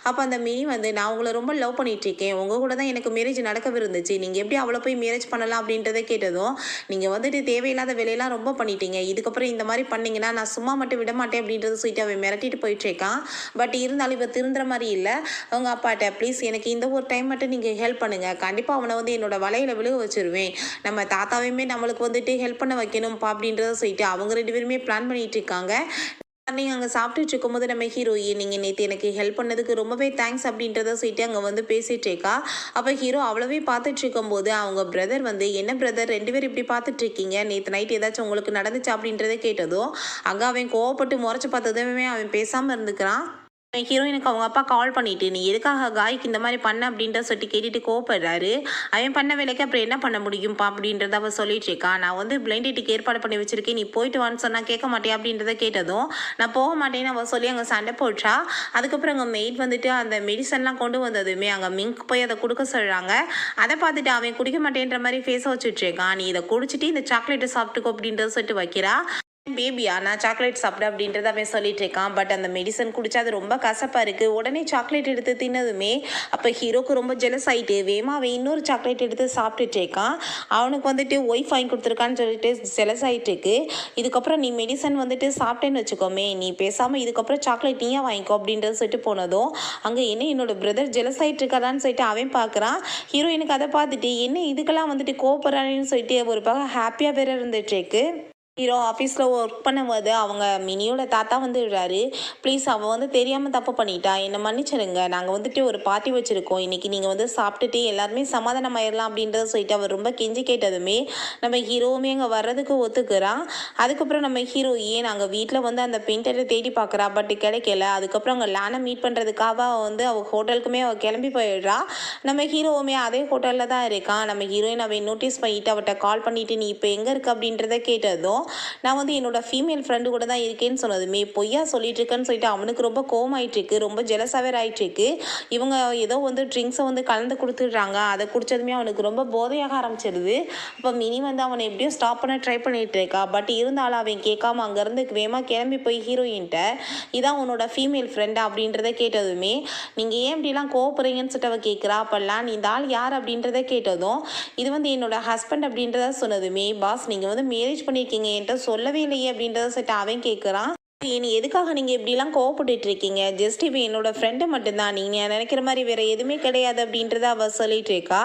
அப்போ அந்த மினி வந்து நான் உங்களை ரொம்ப லவ் பண்ணிட்டு இருக்கேன், உங்கள் கூட தான் எனக்கு மேரேஜ் நடக்கவே இருந்துச்சு, நீங்கள் எப்படி அவ்வளோ போய் மேரேஜ் பண்ணலாம் அப்படின்றத கேட்டதும் நீங்கள் வந்துட்டு தேவையில்லாத வேலையெல்லாம் ரொம்ப பண்ணிட்டீங்க, இதுக்கப்புறம் இந்த மாதிரி பண்ணீங்கன்னா நான் சும்மா மட்டும் விட மாட்டேன் அப்படின்றத சொல்லிட்டு அவன் மிரட்டிட்டு போயிட்டு இருக்கான். பட் இருந்தாலும் இவ திருந்துற மாதிரி இல்லை. அவங்க அப்பாட்ட ப்ளீஸ் எனக்கு இந்த ஒரு டைம் மட்டும் நீங்கள் ஹெல்ப் பண்ணுங்கள், கண்டிப்பாக அவனை வந்து என்னோட வலையில் விழுக வச்சிருவேன், நம்ம தாத்தாவையுமே நம்மளுக்கு வந்துட்டு ஹெல்ப் பண்ண வைக்கணும்ப்பா அப்படின்றத சொல்லிட்டு அவங்க 2 பேருமே பிளான் பண்ணிட்டு இருக்காங்க. நீங்கள் அங்கே சாப்பிட்டுட்டு இருக்கும்போது நம்ம ஹீரோயின் நீங்கள் நேற்று எனக்கு ஹெல்ப் பண்ணதுக்கு ரொம்பவே தேங்க்ஸ் அப்படின்றத சொல்லிட்டு அங்கே வந்து பேசிகிட்டு இருக்கா. அப்போ ஹீரோ அவ்வளவே பார்த்துட்டு இருக்கும்போது அவங்க பிரதர் வந்து என்ன பிரதர் 2 பேர் இப்படி பார்த்துட்டு இருக்கீங்க, நேற்று நைட் ஏதாச்சும் உங்களுக்கு நடந்துச்சு அப்படின்றத கேட்டதும் அங்கே அவன் கோவப்பட்டு முறைச்சி பார்த்ததுமே அவன் பேசாமல் இருந்துக்கிறான். ஹீரோயினுக்கு அவங்க அப்பா கால் பண்ணிட்டு நீ எதுக்காக காய்க்கு இந்த மாதிரி பண்ண அப்படின்ற சொல்லிட்டு கேட்டுட்டு கோவப்படுறாரு. அவன் பண்ண வேலைக்கு அப்புறம் என்ன பண்ண முடியும்ப்பா அப்படின்றத அவள் சொல்லிட்டு இருக்கா. நான் வந்து பிளைண்ட் டேட்டுக்கு ஏற்பாடு பண்ணி வச்சிருக்கேன், நீ போயிட்டு வான்னு சொன்னால் கேட்க மாட்டேன் அப்படின்றத கேட்டதும் நான் போக மாட்டேன்னு அவள் சொல்லி அங்கே சண்டை போட்டா. அதுக்கப்புறம் அங்கே மெய்ட் வந்துட்டு அந்த மெடிசன்லாம் கொண்டு வந்ததுமே அங்கே மிங்க் போய் அதை கொடுக்க சொல்கிறாங்க. அதை பார்த்துட்டு அவன் குடிக்க மாட்டேன்ற மாதிரி ஃபேஸை வச்சுட்டு இருக்கான். நீ இதை குடிச்சிட்டு இந்த சாக்லேட்டை சாப்பிட்டுக்கோ அப்படின்றத சொல்லிட்டு வைக்கிறா. பேபியா நான் சாக்லேட் சாப்பிடு அப்படின்றத அவன் சொல்லிட்டு இருக்கான். பட் அந்த மெடிசன் குடிச்சா அது ரொம்ப கசப்பாக இருக்குது. உடனே சாக்லேட் எடுத்து தின்னதுமே அப்போ ஹீரோக்கு ரொம்ப ஜெலஸ் ஆகிட்டு வேமா அவன் இன்னொரு சாக்லேட் எடுத்து சாப்பிட்டுட்டு இருக்கான். அவனுக்கு வந்துட்டு ஒய்ஃப் வாங்கி கொடுத்துருக்கான்னு சொல்லிட்டு ஜெலஸ் ஆகிட்டு இருக்கு. இதுக்கப்புறம் நீ மெடிசன் வந்துட்டு சாப்பிட்டேன்னு வச்சுக்கோமே, நீ பேசாமல் இதுக்கப்புறம் சாக்லேட் நீயே வாங்கிக்கோ அப்படின்றத சொல்லிட்டு போனதும் அங்கே என்ன என்னோட பிரதர் ஜெலஸ் ஆகிட்டு இருக்காதான்னு சொல்லிட்டு அவன் பார்க்குறான். ஹீரோயினுக்கு அதை பார்த்துட்டு என்ன இதுக்கெல்லாம் வந்துட்டு கோபப்படுறான்னு சொல்லிட்டு ஒரு பக்கம் ஹாப்பியாக வேற இருந்துட்டு இருக்கு. ஹீரோ ஆஃபீஸில் ஒர்க் பண்ணும்போது அவங்க மினியோட தாத்தா வந்து விடுறாரு. ப்ளீஸ் அவள் வந்து தெரியாமல் தப்பு பண்ணிட்டா, என்னை மன்னிச்சிடுங்க. நாங்கள் வந்துட்டு ஒரு பார்ட்டி வச்சுருக்கோம், இன்றைக்கி நீங்கள் வந்து சாப்பிட்டுட்டு எல்லாருமே சமாதானம் ஆயிடலாம் அப்படின்றத சொல்லிட்டு அவர் ரொம்ப கெஞ்சி கேட்டதுமே நம்ம ஹீரோவுமே அங்கே வர்றதுக்கு ஒத்துக்கிறான். அதுக்கப்புறம் நம்ம ஹீரோயின் அங்கே வீட்டில் வந்து அந்த பெயிண்டரை தேடி பார்க்குறா. பட் கிடைக்கல. அதுக்கப்புறம் அங்கே லேனை மீட் பண்ணுறதுக்காக வந்து அவள் ஹோட்டலுக்குமே அவள் கிளம்பி போயிடுறா. நம்ம ஹீரோவுமே அதே ஹோட்டலில் தான் இருக்கான். நம்ம ஹீரோயின் அவன் நோட்டீஸ் பண்ணிவிட்டு அவட்ட கால் பண்ணிவிட்டு நீ இப்போ எங்கே இருக்க அப்படின்றத கேட்டதும் நான் வந்து என்னோட ஃபீமேல் ஃப்ரெண்டு கூட தான் இருக்கேன்னு சொன்னதுமே பொய்யா சொல்லிட்டு இருக்கேன்னு சொல்லிட்டு அவனுக்கு ரொம்ப கோவமாயிட்டுருக்கு, ரொம்ப ஜெலஸாவே ஆயிட்டுருக்கு. இவங்க ஏதோ வந்து ட்ரிங்க்ஸை வந்து கலந்து கொடுத்துடுறாங்க. அதை குடித்ததுமே அவனுக்கு ரொம்ப போதையாக ஆரம்பிச்சிடுது. அப்போ மினி வந்து அவனை எப்படியும் ஸ்டாப் பண்ண ட்ரை பண்ணிட்டு இருக்கா. பட் இருந்தாலும் அவன் கேட்காம அங்கேருந்து வேகமாக கிளம்பி போய் ஹீரோயின்ட்ட இதான் உன்னோட ஃபீமேல் ஃப்ரெண்டா அப்படின்றத கேட்டதுமே நீங்கள் ஏன் இப்படிலாம் கோவப்படுறீங்கன்னு சொல்லிட்டு அவள் கேட்குறா. அப்போல்லாம் இந்த ஆள் யார் அப்படின்றத கேட்டதும் இது வந்து என்னோட ஹஸ்பண்ட் அப்படின்றத சொன்னதுமே பாஸ் நீங்கள் வந்து மேரேஜ் பண்ணியிருக்கீங்க என்கிட்ட சொல்லவே இல்லையே அப்படின்றத சொல்லிட்டு அவன் கேட்குறான். நீ எதுக்காக நீங்கள் இப்படிலாம் கோவப்பட்டுட்டு இருக்கீங்க, ஜஸ்ட் இப்போ என்னோட ஃப்ரெண்டு மட்டும்தான், நீங்கள் நினைக்கிற மாதிரி வேற எதுவுமே கிடையாது அப்படின்றத அவள் சொல்லிட்டு இருக்கா.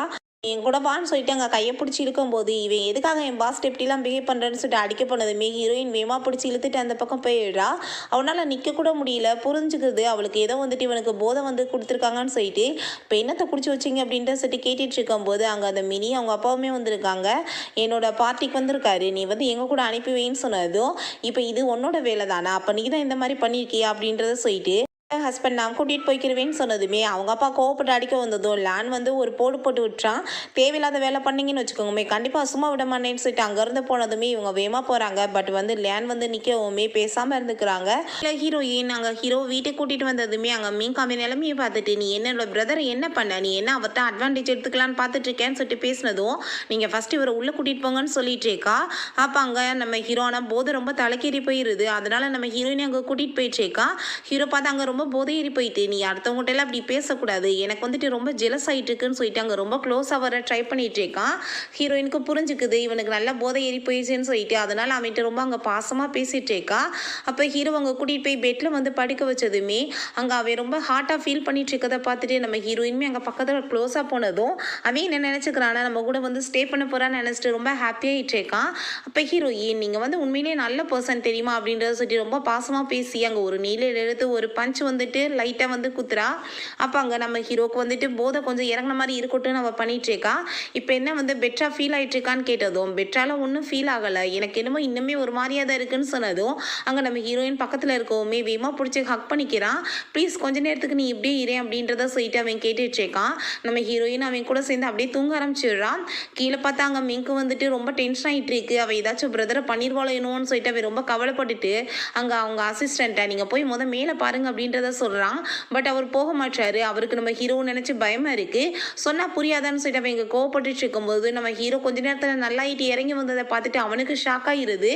என் கூட வான்னு சொல்லிட்டு அங்கே கையை பிடிச்சி இழுக்கும்போது இவன் எதுக்காக என் பாஸ்ட் எப்படிலாம் பிஹேவ் பண்ணுறேன்னு சொல்லிட்டு அடிக்க போனதுமே ஹீரோயின் வேகமாக பிடிச்சி இழுத்துட்டு அந்த பக்கம் போயிடுறா. அவனால் நிற்க கூட முடியல. புரிஞ்சுக்குது அவளுக்கு ஏதோ வந்துட்டு இவனுக்கு போதை வந்து கொடுத்துருக்காங்கன்னு சொல்லிட்டு இப்போ என்னத்தை குடிச்சு வச்சிங்க அப்படின்ற சொல்லிட்டு கேட்டுட்டு இருக்கும்போது அங்கே அந்த மினி அவங்க அப்பாவுமே வந்திருக்காங்க. என்னோட பார்ட்டிக்கு வந்திருக்காரு, நீ வந்து எங்கள் கூட அனுப்பி வைன்னு சொன்னதும் இப்போ இது உன்னோட வேலை தானே, அப்போ நீ தான் இந்த மாதிரி பண்ணியிருக்கியா அப்படின்றத சொல்லிட்டு ஹஸ்பண்ட் நான் கூட்டிகிட்டு போய்க்கிறவேன்னு சொன்னதுமே அவங்க அப்பா கோவப்பட்டு அடிக்க வந்ததும் லேன் வந்து ஒரு போடு போட்டு விட்டுறான். தேவையில்லாத வேலை பண்ணிங்கன்னு வச்சுக்கோங்கமே கண்டிப்பாக சும்மா விட மாட்டேன்னு சொல்லிட்டு அங்கேருந்து போனதுமே இவங்க வேகமாக போகிறாங்க. பட் வந்து லேன் வந்து நிற்கவுமே பேசாமல் இருந்துக்கிறாங்க. இல்லை ஹீரோயின் அங்கே ஹீரோ வீட்டுக்கு கூட்டிகிட்டு வந்ததுமே அங்கே மீன்காமி நிலைமையை பார்த்துட்டு நீ என்னோட பிரதரை என்ன பண்ண, நீ என்ன அவர்கிட்ட அட்வான்டேஜ் எடுத்துக்கலான்னு பார்த்துட்டு இருக்கேன்னு சொல்லிட்டு பேசினதும் நீங்கள் ஃபஸ்ட்டு இவரை உள்ளே கூட்டிகிட்டு போங்கன்னு சொல்லிட்டு இருக்கா. அப்போ அங்கே நம்ம ஹீரோ ஆனால் போது ரொம்ப தலைக்கேறி போயிடுது. அதனால நம்ம ஹீரோயினை அங்கே கூட்டிகிட்டு போயிட்டுருக்கா. ஹீரோ பார்த்து அங்கே ரொம்ப போதையேறி போயிட்டு நீ அடுத்தவங்ககிட்ட அப்படி பேசக்கூடாது, எனக்கு வந்துட்டு ரொம்ப ஜெலஸ் ஆகிட்டு இருக்குன்னு சொல்லிட்டு அங்கே ரொம்ப க்ளோஸாக வர ட்ரை பண்ணிட்டு இருக்கான். ஹீரோயினுக்கு புரிஞ்சுக்குது இவனுக்கு நல்லா போதை ஏறி போயிடுச்சுன்னு சொல்லிட்டு அதனால அவன்கிட்ட ரொம்ப அங்கே பாசமாக பேசிட்டு இருக்கா. அப்போ ஹீரோ அங்கே கூட்டிகிட்டு போய் பெட்டில் வந்து படுக்க வச்சதுமே அங்கே அவன் ரொம்ப ஹார்ட்டாக ஃபீல் பண்ணிட்டு இருக்கதை பார்த்துட்டு நம்ம ஹீரோயினுமே அங்கே பக்கத்தில் க்ளோஸாக போனதும் அவன் என்ன நினச்சிக்கிறானா நம்ம கூட வந்து ஸ்டே பண்ண போகிறான்னு நினச்சிட்டு ரொம்ப ஹாப்பியாகிட்டு இருக்கான். அப்போ ஹீரோயின் நீங்கள் வந்து உண்மையிலேயே நல்ல பர்சன் தெரியுமா அப்படின்றத சொல்லிட்டு ரொம்ப பாசமாக பேசி அங்கே ஒரு நீலையில் எடுத்து ஒரு பஞ்ச் வந்துட்டு லைட்டாக வந்து குத்துறா. அப்போ அங்கே நம்ம ஹீரோக்கு வந்துட்டு போதை கொஞ்சம் இறங்கின மாதிரி இருக்கட்டும் நம்ம பண்ணிட்டு இருக்கா. இப்போ என்ன வந்து பெட்டரா ஃபீல் ஆகிட்டு இருக்கான்னு கேட்டதும் பெட்டரால ஒன்றும் ஃபீல் ஆகலை, எனக்கு என்னமோ இன்னுமே ஒரு மாதிரியாக தான் இருக்குன்னு சொன்னதும் அங்கே நம்ம ஹீரோயின் பக்கத்தில் இருக்கவுமே வேகமாக பிடிச்சி ஹக் பண்ணிக்கிறான். ப்ளீஸ் கொஞ்ச நேரத்துக்கு நீ இப்படியே இரேன் அப்படின்றத சொல்லிட்டு அவன் கேட்டுட்டு இருக்கான். நம்ம ஹீரோயின் அவன் கூட சேர்ந்து அப்படியே தூங்க ஆரம்பிச்சிடுறான். கீழே பார்த்தா அங்கே மிங்க்கு வந்துட்டு ரொம்ப டென்ஷன் ஆகிட்டு இருக்கு. அவள் ஏதாச்சும் பிரதரை பண்ணிடுவாளோ என்னவோன்னு சொல்லிட்டு அவன் ரொம்ப கவலைப்பட்டுட்டு அங்கே அவங்க அசிஸ்டண்ட்டை நீங்கள் போய் மேலே பாருங்க அப்படின்றத சொல்கிறான். பட் அவர் போக மாட்டாரு. அவருக்கு நம்ம ஹீரோ நினச்சி பயமாக இருக்குது. சொன்னால் புரியாதான்னு சொல்லிட்டு அவங்க இங்கே கோவப்பட்டுட்டு இருக்கும்போது நம்ம ஹீரோ கொஞ்ச நேரத்தில் நல்லாயிட்டு இறங்கி வந்ததை பார்த்துட்டு அவனுக்கு ஷாக் ஆகிருது.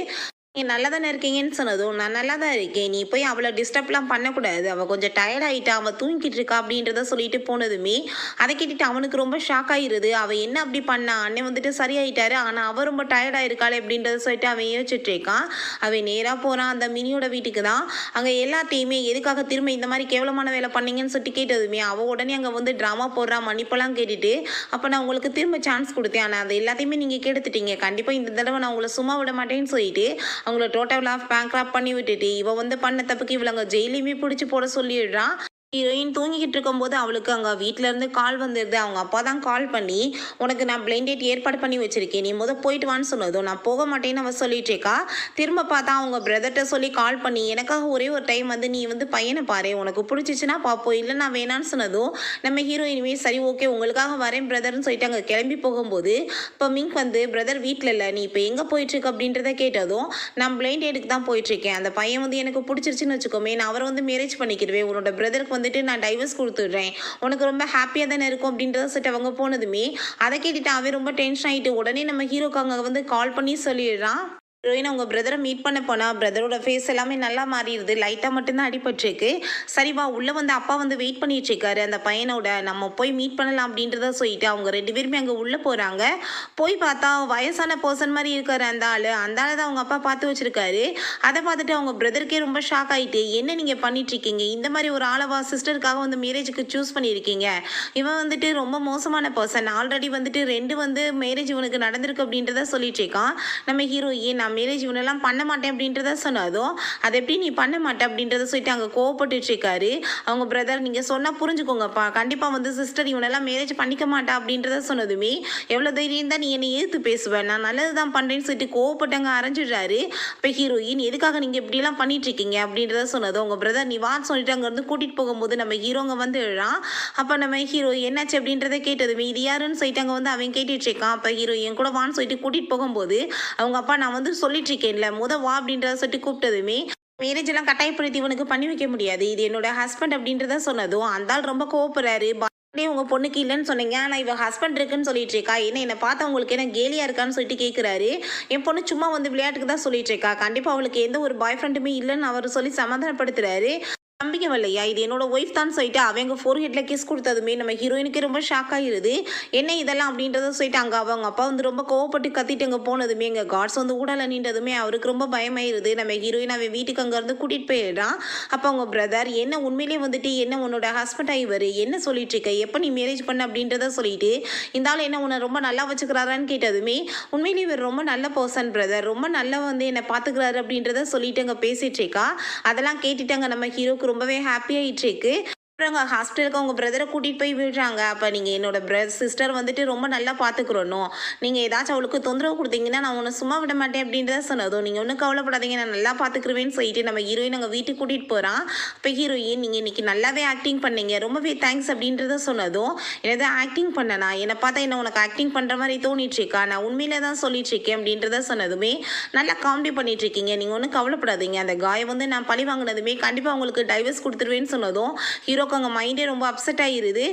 நீங்கள் நல்லா தானே இருக்கீங்கன்னு சொன்னதும் நான் நல்லா தான் இருக்கேன், நீ போய் அவளை டிஸ்டர்ப்லாம் பண்ணக்கூடாது, அவள் கொஞ்சம் டயர்ட் ஆகிட்டா, அவள் தூங்கிட்டு இருக்கா அப்படின்றத சொல்லிட்டு போனதுமே அதை கேட்டுட்டு அவனுக்கு ரொம்ப ஷாக் ஆகிருது. அவள் என்ன அப்படி பண்ணா, அண்ணன் வந்துட்டு சரியாயிட்டாரு ஆனால் அவள் ரொம்ப டயர்டாக இருக்காளே அப்படின்றத சொல்லிட்டு அவன் யோசிச்சுட்டு இருக்கான். அவன் நேராக போகிறான் அந்த மினியோட வீட்டுக்கு தான். அங்கே எல்லாத்தையுமே எதுக்காக திரும்ப இந்த மாதிரி கேவலமான வேலை பண்ணீங்கன்னு சொல்லிட்டு கேட்டதுமே அவள் உடனே அங்கே வந்து ட்ராமா போடுறா, மன்னிப்பெல்லாம் கேட்டுட்டு அப்போ நான் உங்களுக்கு திரும்ப சான்ஸ் கொடுத்தேன் ஆனால் அது எல்லாத்தையுமே நீங்கள் கெடுத்துட்டீங்க, கண்டிப்பாக இந்த தடவை நான் உங்களை சும்மா விட மாட்டேன்னு சொல்லிட்டு அவங்கள டோட்டல் ஆஃப் பேங்க்ராப் பண்ணி விட்டுட்டு இவ வந்து பண்ண தப்புக்கு இவளங்க ஜெயிலையுமே பிடிச்சி போட சொல்லிடுறான். ஹீரோயின் தூங்கிக்கிட்டு இருக்கும்போது அவளுக்கு அங்கே வீட்டிலேருந்து கால் வந்துடுது. அவங்க அப்பா தான் கால் பண்ணி உனக்கு நான் பிளைண்ட் டேட் ஏற்பாடு பண்ணி வச்சுருக்கேன், நீ போயிட்டு வான்னு சொன்னதும் நான் போக மாட்டேன்னு அவள் சொல்லிட்டு இருக்கா. திரும்ப பார்த்தா அவங்க பிரதர்கிட்ட சொல்லி கால் பண்ணி எனக்காக ஒரே ஒரு டைம் வந்து நீ வந்து பையனை பாரு, உனக்கு பிடிச்சிச்சுன்னா பார்ப்போம், இல்லை நான் வேணான்னு சொன்னதும் நம்ம ஹீரோயினுமே சரி ஓகே உங்களுக்காக வரேன் பிரதர்னு சொல்லிட்டு அங்கே கிளம்பி போகும்போது இப்போ மிங்க் வந்து பிரதர் வீட்டில் இல்லை, நீ இப்போ எங்கே போயிட்டுருக்கு அப்படின்றத கேட்டதும் நான் பிளைண்ட் டேட்டுக்கு தான் போயிட்டுருக்கேன், அந்த பையன் வந்து எனக்கு பிடிச்சிருச்சுன்னு வச்சுக்கோமே, நான் அவரை வந்து மேரேஜ் பண்ணிக்கிடுவேன், உன்னோட பிரதருக்கு வந்துட்டு நான் டைவர்ஸ் கொடுத்துடுறேன், உனக்கு ரொம்ப ஹாப்பியாக தானே இருக்கும் அப்படின்றத சொல்லிட்டு அவங்க போனதுமே அதை கேட்டுட்டு அவன் ரொம்ப டென்ஷன் ஆகிட்டு உடனே நம்ம ஹீரோக்கு அங்கே வந்து கால் பண்ணி சொல்லிடுறான். ஹீரோயின் அவங்க பிரதரை மீட் பண்ண போனா பிரதரோட ஃபேஸ் எல்லாமே நல்லா மாறிடுது. லைட்டாக மட்டும்தான் அடிபட்டிருக்கு. சரி வா உள்ள வந்து அப்பா வந்து வெயிட் பண்ணிட்டு இருக்காரு அந்த பையனோட, நம்ம போய் மீட் பண்ணலாம் அப்படின்றத சொல்லிட்டு அவங்க 2 பேருமே அங்கே உள்ளே போகிறாங்க. போய் பார்த்தா வயசான பர்சன் மாதிரி இருக்காரு அந்த ஆள். அந்த ஆளை தான் அவங்க அப்பா பார்த்து வச்சிருக்காரு. அதை பார்த்துட்டு அவங்க பிரதருக்கே ரொம்ப ஷாக் ஆகிட்டு, என்ன நீங்கள் பண்ணிட்டு இருக்கீங்க, இந்த மாதிரி ஒரு ஆளவா சிஸ்டருக்காக வந்து மேரேஜுக்கு சூஸ் பண்ணியிருக்கீங்க, இவன் வந்துட்டு ரொம்ப மோசமான பர்சன், ஆல்ரெடி வந்துட்டு 2 வந்து மேரேஜ் இவனுக்கு நடந்திருக்கு அப்படின்றத சொல்லிட்டு இருக்கான். நம்ம ஹீரோயின் நான் மேரேஜ் இவனெல்லாம் பண்ண மாட்டேன் அப்படின்றத சொன்னதும், அதை எப்படி நீ பண்ண மாட்டேன் அப்படின்றத சொல்லிட்டு அங்கே கோவப்பட்டுட்டு இருக்காரு. அவங்க பிரதர் நீங்கள் சொன்னால் புரிஞ்சுக்கோங்கப்பா, கண்டிப்பாக வந்து சிஸ்டர் இவனெல்லாம் மேரேஜ் பண்ணிக்க மாட்டா அப்படின்றத சொன்னதுமே, எவ்வளோ தைரியம் தான் நீ என்னை ஏற்று பேசுவேன், நான் நல்லது தான் பண்ணுறேன்னு சொல்லிட்டு கோவப்பட்டங்க அரைஞ்சிடுறாரு. இப்போ ஹீரோயின் எதுக்காக நீங்கள் இப்படிலாம் பண்ணிட்டு இருக்கீங்க அப்படின்றத சொன்னதும், உங்கள் பிரதர் நீ வான்னு சொல்லிட்டு அங்கேருந்து கூட்டிகிட்டு போகும்போது நம்ம ஹீரோங்க வந்து எழுறான். அப்போ நம்ம ஹீரோ என்னாச்சு அப்படின்றத கேட்டதுமே, இது யாருன்னு சொல்லிட்டு அங்கே வந்து அவன் கேட்டுட்டு இருக்கான். அப்போ ஹீரோ என் கூட வான்னு சொல்லிட்டு கூட்டிகிட்டு போகும்போது அவங்க அப்பா நான் வந்து சொல்லிட்டு இருக்கேன்ல வா அப்படின்றத சொல்லிட்டு கூப்பிட்டதுமே, மேரேஜ் எல்லாம் கட்டாயப்படுத்தி இவனுக்கு பண்ணி வைக்க முடியாது, இது என்னோட ஹஸ்பண்ட் அப்படின்றத சொன்னதும் அந்த ஆள் ரொம்ப கோவப்படுறாரு. உங்க பொண்ணுக்கு இல்லைன்னு சொன்னீங்க, ஆனால் இவ ஹஸ்பண்ட் இருக்குன்னு சொல்லிட்டு இருக்கா, என்னை பார்த்தா உங்களுக்கு என்ன கேலியா இருக்கான்னு சொல்லிட்டு கேட்குறாரு. என் பொண்ணு சும்மா வந்து விளையாட்டுக்கு தான் சொல்லிட்டு இருக்கா, கண்டிப்பாக அவளுக்கு எந்த ஒரு பாய் ஃப்ரெண்டுமே இல்லைன்னு அவர் சொல்லி சமாதானப்படுத்துறாரு. நம்பிக்கை வரலையா, இது என்னோட ஒய்ஃப் தான் சொல்லிட்டு அவங்க ஃபோர்ஹெட்ல கிஸ் கொடுத்ததுமே நம்ம ஹீரோயினுக்கு ரொம்ப ஷாக் ஆகிருது. என்ன இதெல்லாம் அப்படின்றத சொல்லிட்டு அங்கே அவங்க அப்பா வந்து ரொம்ப கோவப்பட்டு கத்திட்டு அங்கே போனதுமே எங்கள் காட்ஸ் வந்து ஊடல நின்றதுமே அவருக்கு ரொம்ப பயமாயிருது. நம்ம ஹீரோயின் அவன் வீட்டுக்கு அங்கேருந்து கூட்டிகிட்டு போயிடுறான். அப்போ அவங்க பிரதர் என்ன உண்மையிலே வந்துட்டு என்ன உன்னோட ஹஸ்பண்ட் இவர் என்ன சொல்லிட்டு இருக்க, எப்போ நீ மேரேஜ் பண்ண அப்படின்றத சொல்லிட்டு இந்த ஆள் என்ன உன்னை ரொம்ப நல்லா வச்சுக்கிறாரான்னு கேட்டதுமே, உண்மையிலே இவர் ரொம்ப நல்ல பர்சன் பிரதர், ரொம்ப நல்லா வந்து என்னை பார்த்துக்கிறாரு அப்படின்றத சொல்லிட்டு அங்கே பேசிட்டு இருக்கா. அதெல்லாம் கேட்டுட்டாங்க நம்ம ஹீரோக்கு ரொம்பவே ஹாப்பி ஆயிட்டு இருக்கு. அப்புறம் ஹாஸ்பிட்டலுக்கு அவங்க பிரதரை கூட்டிகிட்டு போய் விடுறாங்க. அப்போ நீங்கள் என்னோட சிஸ்டர் வந்துட்டு ரொம்ப நல்லா பார்த்துக்கிறணும், நீங்கள் ஏதாச்சும் அவளுக்கு தொந்தரவு கொடுத்தீங்கன்னா நான் உன்னை சும்மா விட மாட்டேன் அப்படின்றத சொன்னதும், நீங்கள் ஒன்றும் கவலைப்படாதீங்க நான் நல்லா பார்த்துக்குருவேன்னு சொல்லிட்டு நம்ம ஹீரோயின் அங்கே வீட்டுக்கு கூட்டிகிட்டு போகிறான். அப்போ ஹீரோயின் நீங்கள் இன்னைக்கு நல்லாவே ஆக்டிங் பண்ணீங்க, ரொம்பவே தேங்க்ஸ் அப்படின்றத சொன்னதும், என்னது ஆக்டிங் பண்ணனா, என்னை பார்த்தா என்ன உனக்கு ஆக்டிங் பண்ணுற மாதிரி தோணிட்டு இருக்கா, நான் உண்மையில தான் சொல்லிட்டு இருக்கேன் அப்படின்றத சொன்னதுமே, நல்லா காமெடி பண்ணிட்டு இருக்கீங்க, நீங்கள் ஒன்றும் கவலைப்படாதீங்க, அந்த காயம் வந்து நான் பழி வாங்கினதுமே கண்டிப்பாக உங்களுக்கு டைவர்ஸ் கொடுத்துருவேன்னு சொன்னதும் ஹீரோ அங்கே மைண்டே ரொம்ப அப்செட் ஆகிருது.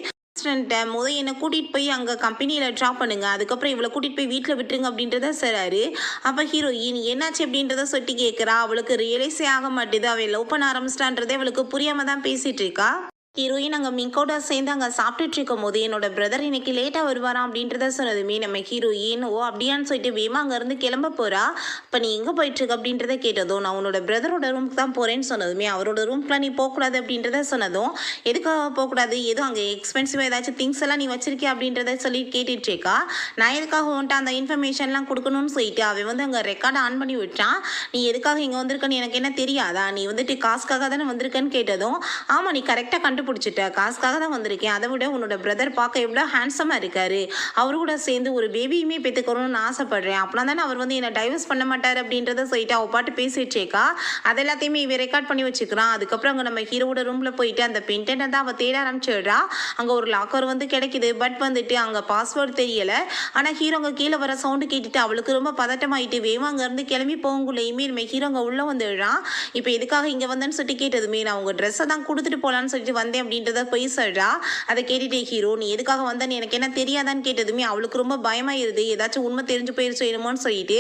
என்னை கூட்டிகிட்டு போய் அங்கே கம்பெனியில் ட்ராப் பண்ணுங்க, அதுக்கப்புறம் இவளை கூட்டிகிட்டு போய் வீட்டில் விட்டுருங்க அப்படின்றத சொல்கிறாரு. அப்போ ஹீரோயின் என்னாச்சு அப்படின்றத சொல்லி கேட்குறா. அவளுக்கு ரியலைஸே ஆக மாட்டேது, அவள் லவ் பண்ண ஆரம்பிச்சிட்டான்றதே அவளுக்கு புரியாமல் தான் பேசிகிட்டு இருக்கா. ஹீரோயின் அங்கே மிங்கோட சேர்ந்து அங்கே சாப்பிட்டுட்டு இருக்கும் போது என்னோட பிரதர் இன்னைக்கு லேட்டாக வருவாராம் அப்படின்றத சொன்னதுமே நம்ம ஹீரோயின் ஓ அப்படியான்னு சொல்லிட்டு வேமா அங்கேருந்து கிளம்ப போகிறா. இப்போ நீ எங்கே போயிட்டுருக்கு அப்படின்றத கேட்டதும், நான் உன்னோட பிரதரோட ரூமுக்கு தான் போகிறேன்னு சொன்னதுமே, அவரோட ரூம்க்குலாம் நீ போகக்கூடாது அப்படின்றத சொன்னதும், எதுக்காக போகக்கூடாது, எதுவும் அங்கே எக்ஸ்பென்சிவாக ஏதாச்சும் திங்ஸ் எல்லாம் நீ வச்சிருக்கியா அப்படின்றத சொல்லி கேட்டுட்டு இருக்கா. நான் எதுக்காக வந்துட்டு அந்த இன்ஃபர்மேஷன்லாம் கொடுக்கணும்னு சொல்லிட்டு அவன் வந்து அங்கே ரெக்கார்டை ஆன் பண்ணி விட்டான். நீ எதுக்காக இங்கே வந்திருக்கன்னு எனக்கு என்ன தெரியாதா, நீ வந்துட்டு காசுக்காக தானே வந்திருக்கன்னு கேட்டதும், ஆமாம் நீ கரெக்டாக பிடிச்சிட்ட, காசுக்காக தான் வந்திருக்கேன், அதை விட உன்னோட பிரதர் பார்க்க எவ்வளோ ஹேண்ட்ஸமாக இருக்காரு, அவரு கூட சேர்ந்து ஒரு பேபியுமே பெற்றுக்கணும்னு ஆசைப்படுறேன், அப்படின்னா தானே அவர் வந்து என்னை டைவர்ஸ் பண்ண மாட்டார் அப்படின்றத சொல்லிட்டு அவள் பாட்டு பேசிட்டேக்கா. அது எல்லாத்தையுமே இவன் ரெக்கார்ட் பண்ணி வச்சுக்கிறான். அதுக்கப்புறம் அங்கே நம்ம ஹீரோட ரூமில் போயிட்டு அந்த பென்டென்ட்டை தான் அவள் தேட ஆரம்பிச்சிடுறா. அங்கே ஒரு லாக்கர் வந்து கிடைக்குது, பட் வந்துட்டு அங்கே பாஸ்வேர்டு தெரியலை. ஆனால் ஹீரோ அங்கே கீழே வர சவுண்டு கேட்டுட்டு அவளுக்கு ரொம்ப பதட்டமாயிட்டு வேமா அங்கேருந்து கிளம்பி போகுள்ளேயுமே நம்ம ஹீரோ அங்கே உள்ளே வந்துடுறான். இப்போ எதுக்காக இங்கே வந்தேன்னு சொல்லிட்டு கேட்டதுமே, நான் உங்கள் ட்ரெஸ்ஸை தான் கொடுத்துட்டு போகலான்னு சொல்லிட்டு வந்தேன் அப்படின்றத போய் சொல்றா. அதை கேட்டுட்டே ஹீரோ நீ எதுக்காக வந்தன்னு எனக்கு என்ன தெரியாதான்னு கேட்டதுமே அவளுக்கு ரொம்ப பயமாயிருது, ஏதாச்சும் உண்மை தெரிஞ்சு போயிருச்சு என்னமோன்னு சொல்லிட்டு.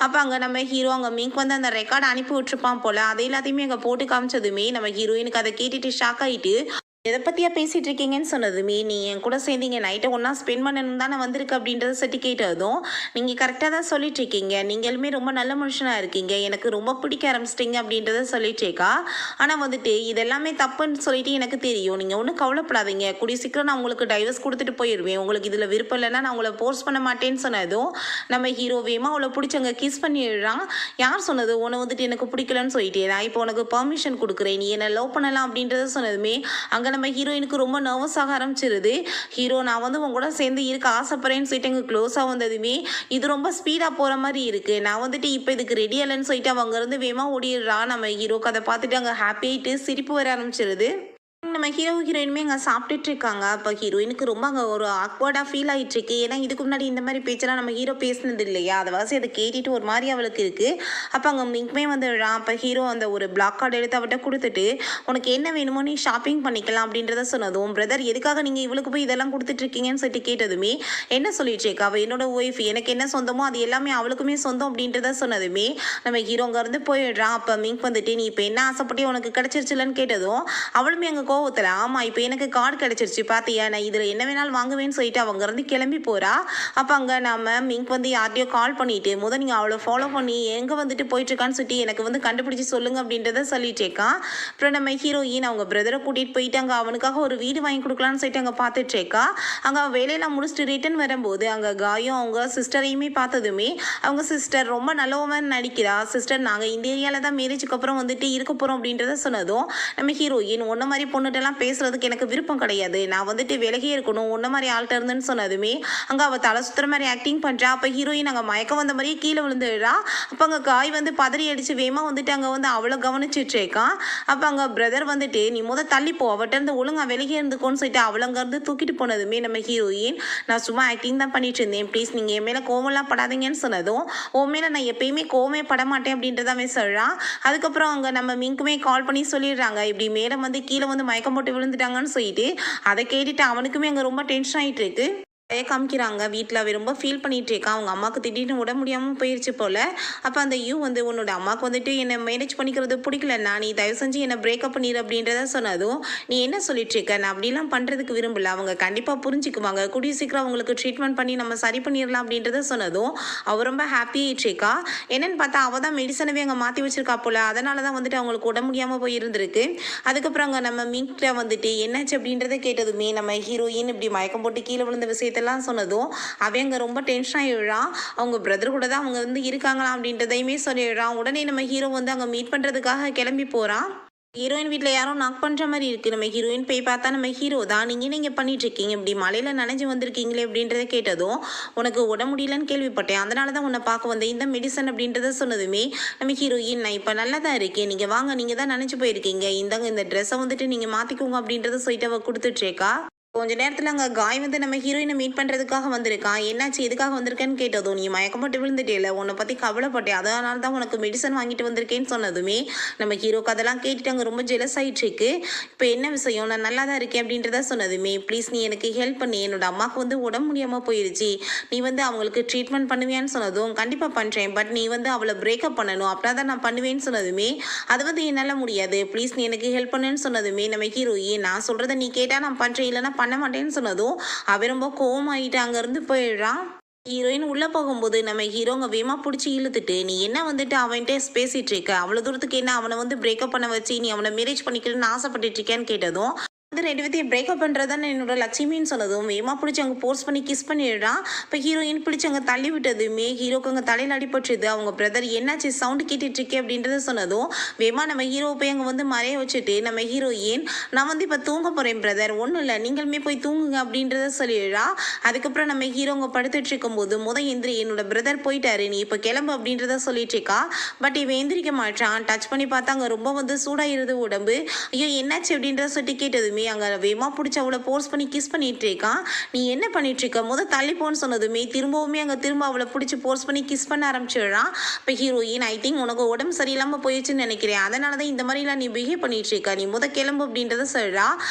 அப்போ அங்கே நம்ம ஹீரோ அங்கே மீக் வந்து அந்த ரெக்கார்டை அனுப்பி விட்டுருப்பான் போல, அதை எல்லாத்தையுமே அங்கே போட்டு காமிச்சதுமே நம்ம ஹீரோயினுக்கு அதை கேட்டுட்டு ஷாக் ஆகிட்டு, எதை பற்றியா பேசிகிட்டு இருக்கீங்கன்னு சொன்னதுமே, நீ என் கூட சேர்ந்தீங்க நைட்டை ஒன்றா ஸ்பெண்ட் பண்ணணும் தானே வந்திருக்கு அப்படின்றத சட்டி கேட்டதும், நீங்கள் கரெக்டாக தான் சொல்லிட்டு இருக்கீங்க, நீங்களுமே ரொம்ப நல்ல மனுஷனாக இருக்கீங்க, எனக்கு ரொம்ப பிடிக்க ஆரம்பிச்சிட்டிங்க அப்படின்றத சொல்லிட்டு இருக்கா. ஆனால் வந்துட்டு இதெல்லாமே தப்புன்னு சொல்லிட்டு எனக்கு தெரியும், நீங்கள் ஒன்றும் கவலைப்படாதீங்க, கூடிய சீக்கிரம் நான் உங்களுக்கு டைவர்ஸ் கொடுத்துட்டு போயிடுவேன், உங்களுக்கு இதில் விருப்பம் இல்லைன்னா நான் உங்களை போர்ஸ் பண்ண மாட்டேன்னு சொன்னதும் நம்ம ஹீரோவேமா அவளை பிடிச்சவங்க கிஸ் பண்ணிடுறான். யார் சொன்னது உன்னை வந்துட்டு எனக்கு பிடிக்கலன்னு சொல்லிட்டு, நான் இப்போ உனக்கு பர்மிஷன் கொடுக்குறேன், நீ என்னை லவ் பண்ணலாம் அப்படின்றத சொன்னதுமே அங்கே நம்ம ஹீரோயினுக்கு ரொம்ப நர்வஸ் ஆக ஆரம்பிச்சிருது. ஹீரோ நான் வந்து உங்க கூட சேர்ந்து இருக்க ஆசைப்படுறேன்னு சொல்லிட்டு அங்கே க்ளோஸாக வந்ததுமே இது ரொம்ப ஸ்பீடாக போகிற மாதிரி இருக்குது, நான் வந்துட்டு இப்போ இதுக்கு ரெடி இல்லைன்னு சொல்லிட்டு அவங்க இருந்து வேகமாக ஓடிடுறா. நம்ம ஹீரோக்கு அதை பார்த்துட்டு அங்கே ஹாப்பி ஆகிட்டு சிரிப்பு வர ஆரம்பிச்சிருது. நம்ம ஹீரோயினுமே அங்கே சாப்பிட்டுட்டு இருக்காங்க. அப்போ ஹீரோயினுக்கு ரொம்ப அங்கே ஒரு ஆக்வர்டாக ஃபீல் ஆயிட்டு இருக்கு. ஏன்னா இதுக்கு முன்னாடி இந்த மாதிரி பேச்செல்லாம் நம்ம ஹீரோ பேசினது இல்லையா, அதை வாசி அதை கேட்டுட்டு ஒரு மாதிரி அவளுக்கு இருக்கு. அப்போ அங்கே மிங்க்குமே வந்துடுறான். அப்போ ஹீரோ அந்த ஒரு பிளாக் கார்டு எடுத்து அவட்ட கொடுத்துட்டு, உனக்கு என்ன வேணுமோ நீ ஷாப்பிங் பண்ணிக்கலாம் அப்படின்றத சொன்னதும், பிரதர் எதுக்காக நீங்கள் இவளுக்கு போய் இதெல்லாம் கொடுத்துட்டு இருக்கீங்கன்னு சொல்லிட்டு கேட்டதுமே என்ன சொல்லிட்டு இருக்கா, அவள் என்னோட ஒய்ஃப், எனக்கு என்ன சொந்தமோ அது எல்லாமே அவளுக்குமே சொந்தம் அப்படின்றத சொன்னதுமே நம்ம ஹீரோ அங்கேருந்து போயிடுறான். அப்போ மிங்க் வந்துட்டு நீ இப்போ என்ன ஆசைப்பட்டு உனக்கு கிடச்சிருச்சுலன்னு கேட்டதும் அவளுமே அங்கே கோவத்தில், ஆமாம் இப்போ எனக்கு கார்டு கிடச்சிருச்சு பார்த்தியா, நான் இதில் என்ன வேணாலும் வாங்குவேன்னு சொல்லிட்டு அவங்க இருந்து கிளம்பி போகிறா. அப்போ அங்கே நம்ம மிங்க் வந்து யார்ட்டையோ கால் பண்ணிட்டு, முதல் நீங்கள் அவளை ஃபாலோ பண்ணி எங்கே வந்துட்டு போயிட்டுருக்கான்னு சொல்லிட்டு எனக்கு வந்து கண்டுபிடிச்சி சொல்லுங்க அப்படின்றத சொல்லிட்டு இருக்கான். அப்புறம் நம்ம ஹீரோயின் அவங்க பிரதரை கூட்டிகிட்டு போயிட்டு அங்கே அவனுக்காக ஒரு வீடு வாங்கி கொடுக்கலான்னு சொல்லிட்டு அங்கே பார்த்துட்டு இருக்கா. அங்கே வேலையெல்லாம் முடிச்சுட்டு ரிட்டன் வரும்போது அங்கே காயும் அவங்க சிஸ்டரையுமே பார்த்ததுமே அவங்க சிஸ்டர் ரொம்ப நல்லவன் நடிக்கிறா. சிஸ்டர் நாங்கள் இந்த ஏரியாவில் தான் மேரேஜுக்கு அப்புறம் வந்துட்டு இருக்க போகிறோம் அப்படின்றத சொன்னதும் நம்ம ஹீரோயின் ஒன்றை மாதிரி பொண்ணுகிட்டலாம் பேசுறதுக்கு எனக்கு விருப்பம் கிடையாது, நான் வந்துட்டு விலகியே இருக்கணும் ஒன்றை மாதிரி ஆள்கிட்ட இருந்துன்னு சொன்னதுமே அங்கே அவள் தலை சுத்துற மாதிரி ஆக்டிங் பண்ணுறா. அப்போ ஹீரோயின் அங்கே மயக்கம் வந்த மாதிரியே கீழே விழுந்துடுறா. அப்போ அங்கே காய் வந்து பதறி அடித்து வேகமாக வந்துட்டு அங்கே வந்து அவளை கவனிச்சுட்டு இருக்கான். அப்போ அங்கே பிரதர் வந்துட்டு நீ தள்ளிப்போ அவட்ட இருந்து ஒழுங்கா வெளியே இருந்துக்கோன்னு சொல்லிட்டு அவளை அங்கேருந்து தூக்கிட்டு போனதுமே நம்ம ஹீரோயின் நான் சும்மா ஆக்டிங் தான் பண்ணிட்டு இருந்தேன், ப்ளீஸ் நீங்கள் என் மேலே கோவம்லாம் படாதீங்கன்னு சொன்னதும் உன் மேலே நான் எப்பயுமே கோவமே பட மாட்டேன் அப்படின்றதாவே சொல்கிறான். அதுக்கப்புறம் அங்கே நம்ம மிங்க்குமே கால் பண்ணி சொல்லிடுறாங்க இப்படி மேலே வந்து கீழே வந்து மயக்கம் போட்டு விழுந்துட்டாங்கன்னு சொல்லிட்டு. அதை கேட்டுட்டு அவனுக்குமே அங்கே ரொம்ப டென்ஷன் ஆகிட்டு இருக்கு. காமிக்கிறாங்க வீட்டில் அவ ரொம்ப ஃபீல் பண்ணிகிட்டு இருக்கான். அவங்க அம்மாவுக்கு திடீர்னு விட முடியாமல் போயிடுச்சு போல். அப்போ அந்த யூ வந்து உன்னோட அம்மாவுக்கு வந்துட்டு என்னை மேனேஜ் பண்ணிக்கிறது பிடிக்கலன்னா நீ தயவு செஞ்சு என்னை பிரேக்கப் பண்ணிடு அப்படின்றத சொன்னதும் நீ என்ன சொல்லிட்டு இருக்க, நான் அப்படிலாம் பண்ணுறதுக்கு விரும்பல, அவங்க கண்டிப்பாக புரிஞ்சுக்குவாங்க, கூடிய சீக்கிரம் அவங்களுக்கு ட்ரீட்மெண்ட் பண்ணி நம்ம சரி பண்ணிடலாம் அப்படின்றத சொன்னதும் அவள் ரொம்ப ஹாப்பி ஆகிட்டுருக்கா. என்னென்னு பார்த்தா அவள் தான் மெடிசனவே அங்கே மாற்றி வச்சிருக்கா போல், அதனால தான் வந்துட்டு அவங்களுக்கு உட முடியாமல் போய் இருந்திருக்கு. அதுக்கப்புறம் அங்கே நம்ம மீட்டில் வந்துட்டு என்னாச்சு அப்படின்றத கேட்டதுமே நம்ம ஹீரோயின் இப்படி மயக்கம் போட்டு கீழே விழுந்த விஷயத்தை எல்லாம் சொன்னதும் அவன் அங்கே ரொம்ப டென்ஷன் ஆகிடுறான். அவங்க பிரதர் கூட தான் அவங்க வந்து இருக்காங்களா அப்படின்றதையுமே சொல்லிடுறான். உடனே நம்ம ஹீரோ வந்து அங்கே மீட் பண்ணுறதுக்காக கிளம்பி போகிறான். ஹீரோயின் வீட்டில் யாரும் நாக் பண்ணுற மாதிரி இருக்குது. நம்ம ஹீரோயின் போய் பார்த்தா நம்ம ஹீரோ தான். நீங்கள் பண்ணிட்டு இருக்கீங்க இப்படி மலையில் நனைஞ்சு வந்திருக்கீங்களே அப்படின்றத கேட்டதும் உனக்கு உட முடியலன்னு கேள்விப்பட்டேன், அதனால தான் உன்னை பார்க்க வந்தேன், இந்த மெடிசன் அப்படின்றத சொன்னதுமே நம்ம ஹீரோயின் நான் இப்போ நல்லா தான் இருக்கேன், நீங்கள் வாங்க, நீங்கள் தான் நினச்சி போயிருக்கீங்க, இந்த ட்ரெஸ்ஸை வந்துட்டு நீங்கள் மாற்றிக்கோங்க அப்படின்றத சொல்லிட்டு அவள் கொடுத்துட்ருக்கா. கொஞ்ச நேரத்தில் அங்கே காய் வந்து நம்ம ஹீரோயினை மீட் பண்ணுறதுக்காக வந்திருக்கான். என்னாச்சு எதுக்காக வந்திருக்கேன்னு கேட்டதும் நீ மயக்கப்பட்டு விழுந்துட்டேல, உன்னை பற்றி கவலைப்பட்டேன், அதனால தான் உனக்கு மெடிசன் வாங்கிட்டு வந்திருக்கேன்னு சொன்னதுமே நம்ம ஹீரோக்கு அதெல்லாம் கேட்டுட்டு அங்கே ரொம்ப ஜெலஸ் ஆகிட்டுருக்கு. இப்போ என்ன விஷயம், நான் நல்லா தான் இருக்கேன் அப்படின்றத சொன்னதுமே ப்ளீஸ் நீ எனக்கு ஹெல்ப் பண்ணி, என்னோட அம்மாவுக்கு வந்து உடம்பு முடியாமல் போயிடுச்சு, நீ வந்து அவங்களுக்கு ட்ரீட்மெண்ட் பண்ணுவியான்னு சொன்னதும் கண்டிப்பாக பண்ணுறேன், பட் நீ வந்து அவளை பிரேக்கப் பண்ணணும் அப்படின்னா தான் நான் பண்ணுவேன்னு சொன்னதுமே அது வந்து என்னால் முடியாது, ப்ளீஸ் நீ எனக்கு ஹெல்ப் பண்ணுன்னு சொன்னதுமே நம்ம ஹீரோயின் நான் சொல்கிறத நீ கேட்டால் நான் பண்ணுறேன் இல்லைன்னா பண்ண மாட்டேன்னு சொன்னதும் அவன் ரொம்ப கோவமாயிட்டு அங்கேருந்து போயிடுறான். ஹீரோயின் உள்ளே போகும்போது நம்ம ஹீரோங்க வேமா பிடிச்சி இழுத்துட்டு நீ என்ன வந்துட்டு அவன்கிட்ட பேசிகிட்டு இருக்க, அவ்வளோ தூரத்துக்கு என்ன அவனை வந்து பிரேக்கப் பண்ண வச்சு நீ அவனை மேரேஜ் பண்ணிக்கணும்னு ஆசைப்பட்டுட்டு இருக்கேன்னு கேட்டதும் வந்து ரெண்டு பேர்த்தையும் பிரேக்கப் பண்ணுறதான்னு என்னோட லட்சுமின்னு சொன்னதும் வேமா பிடிச்சி அங்கே போர்ஸ் பண்ணி கிஸ் பண்ணிடுறான். இப்போ ஹீரோயின் பிடிச்சி அங்கே தள்ளி விட்டதுமே ஹீரோக்கு அங்கே தலையில் அடிபட்டுருது. அவங்க பிரதர் என்னாச்சு சவுண்டு கேட்டுட்ருக்கே அப்படின்றத சொன்னதும் வேமா நம்ம ஹீரோ போய் அங்கே வந்து மறைய வச்சுட்டு நம்ம ஹீரோயின் நான் வந்து இப்போ தூங்க போகிறேன் பிரதர், ஒன்றும் இல்லை நீங்களுமே போய் தூங்குங்க அப்படின்றத சொல்லிடுறா. அதுக்கப்புறம் நம்ம ஹீரோ அங்கே படுத்துட்டு இருக்கும்போது எந்திரி என்னோட பிரதர் போயிட்டாரு, நீ இப்போ கிளம்பு அப்படின்றத சொல்லிட்டு இருக்கா. பட் இவன் எந்திரிக்க மாட்டான். டச் பண்ணி பார்த்தா அங்கே ரொம்ப வந்து சூடாயிருது உடம்பு. ஐயோ என்னாச்சு அப்படின்றத சொல்லி கேட்டதுமே அங்கே வேமா பிடிச்சி அவளை போர்ஸ் பண்ணி கிஸ் பண்ணிட்டு இருக்கான். நீ என்ன பண்ணிட்டு இருக்க, தள்ளி போன்னு சொன்னதுமே திரும்பவுமே அங்கே திரும்ப அவளை பிடிச்சி போர்ஸ் பண்ணி கிஸ் பண்ண ஆரம்பிச்சிடுறான். இப்போ ஹீரோயின் ஐ திங்க் உனக்கு உடம்பு சரியில்லாமல் போயிடுச்சுன்னு நினைக்கிறேன், அதனால தான் இந்த மாதிரிலாம் நீ பிஹேவ் பண்ணிட்டு இருக்க, நீ கிளம்பு அப்படின்றத சொல்றா.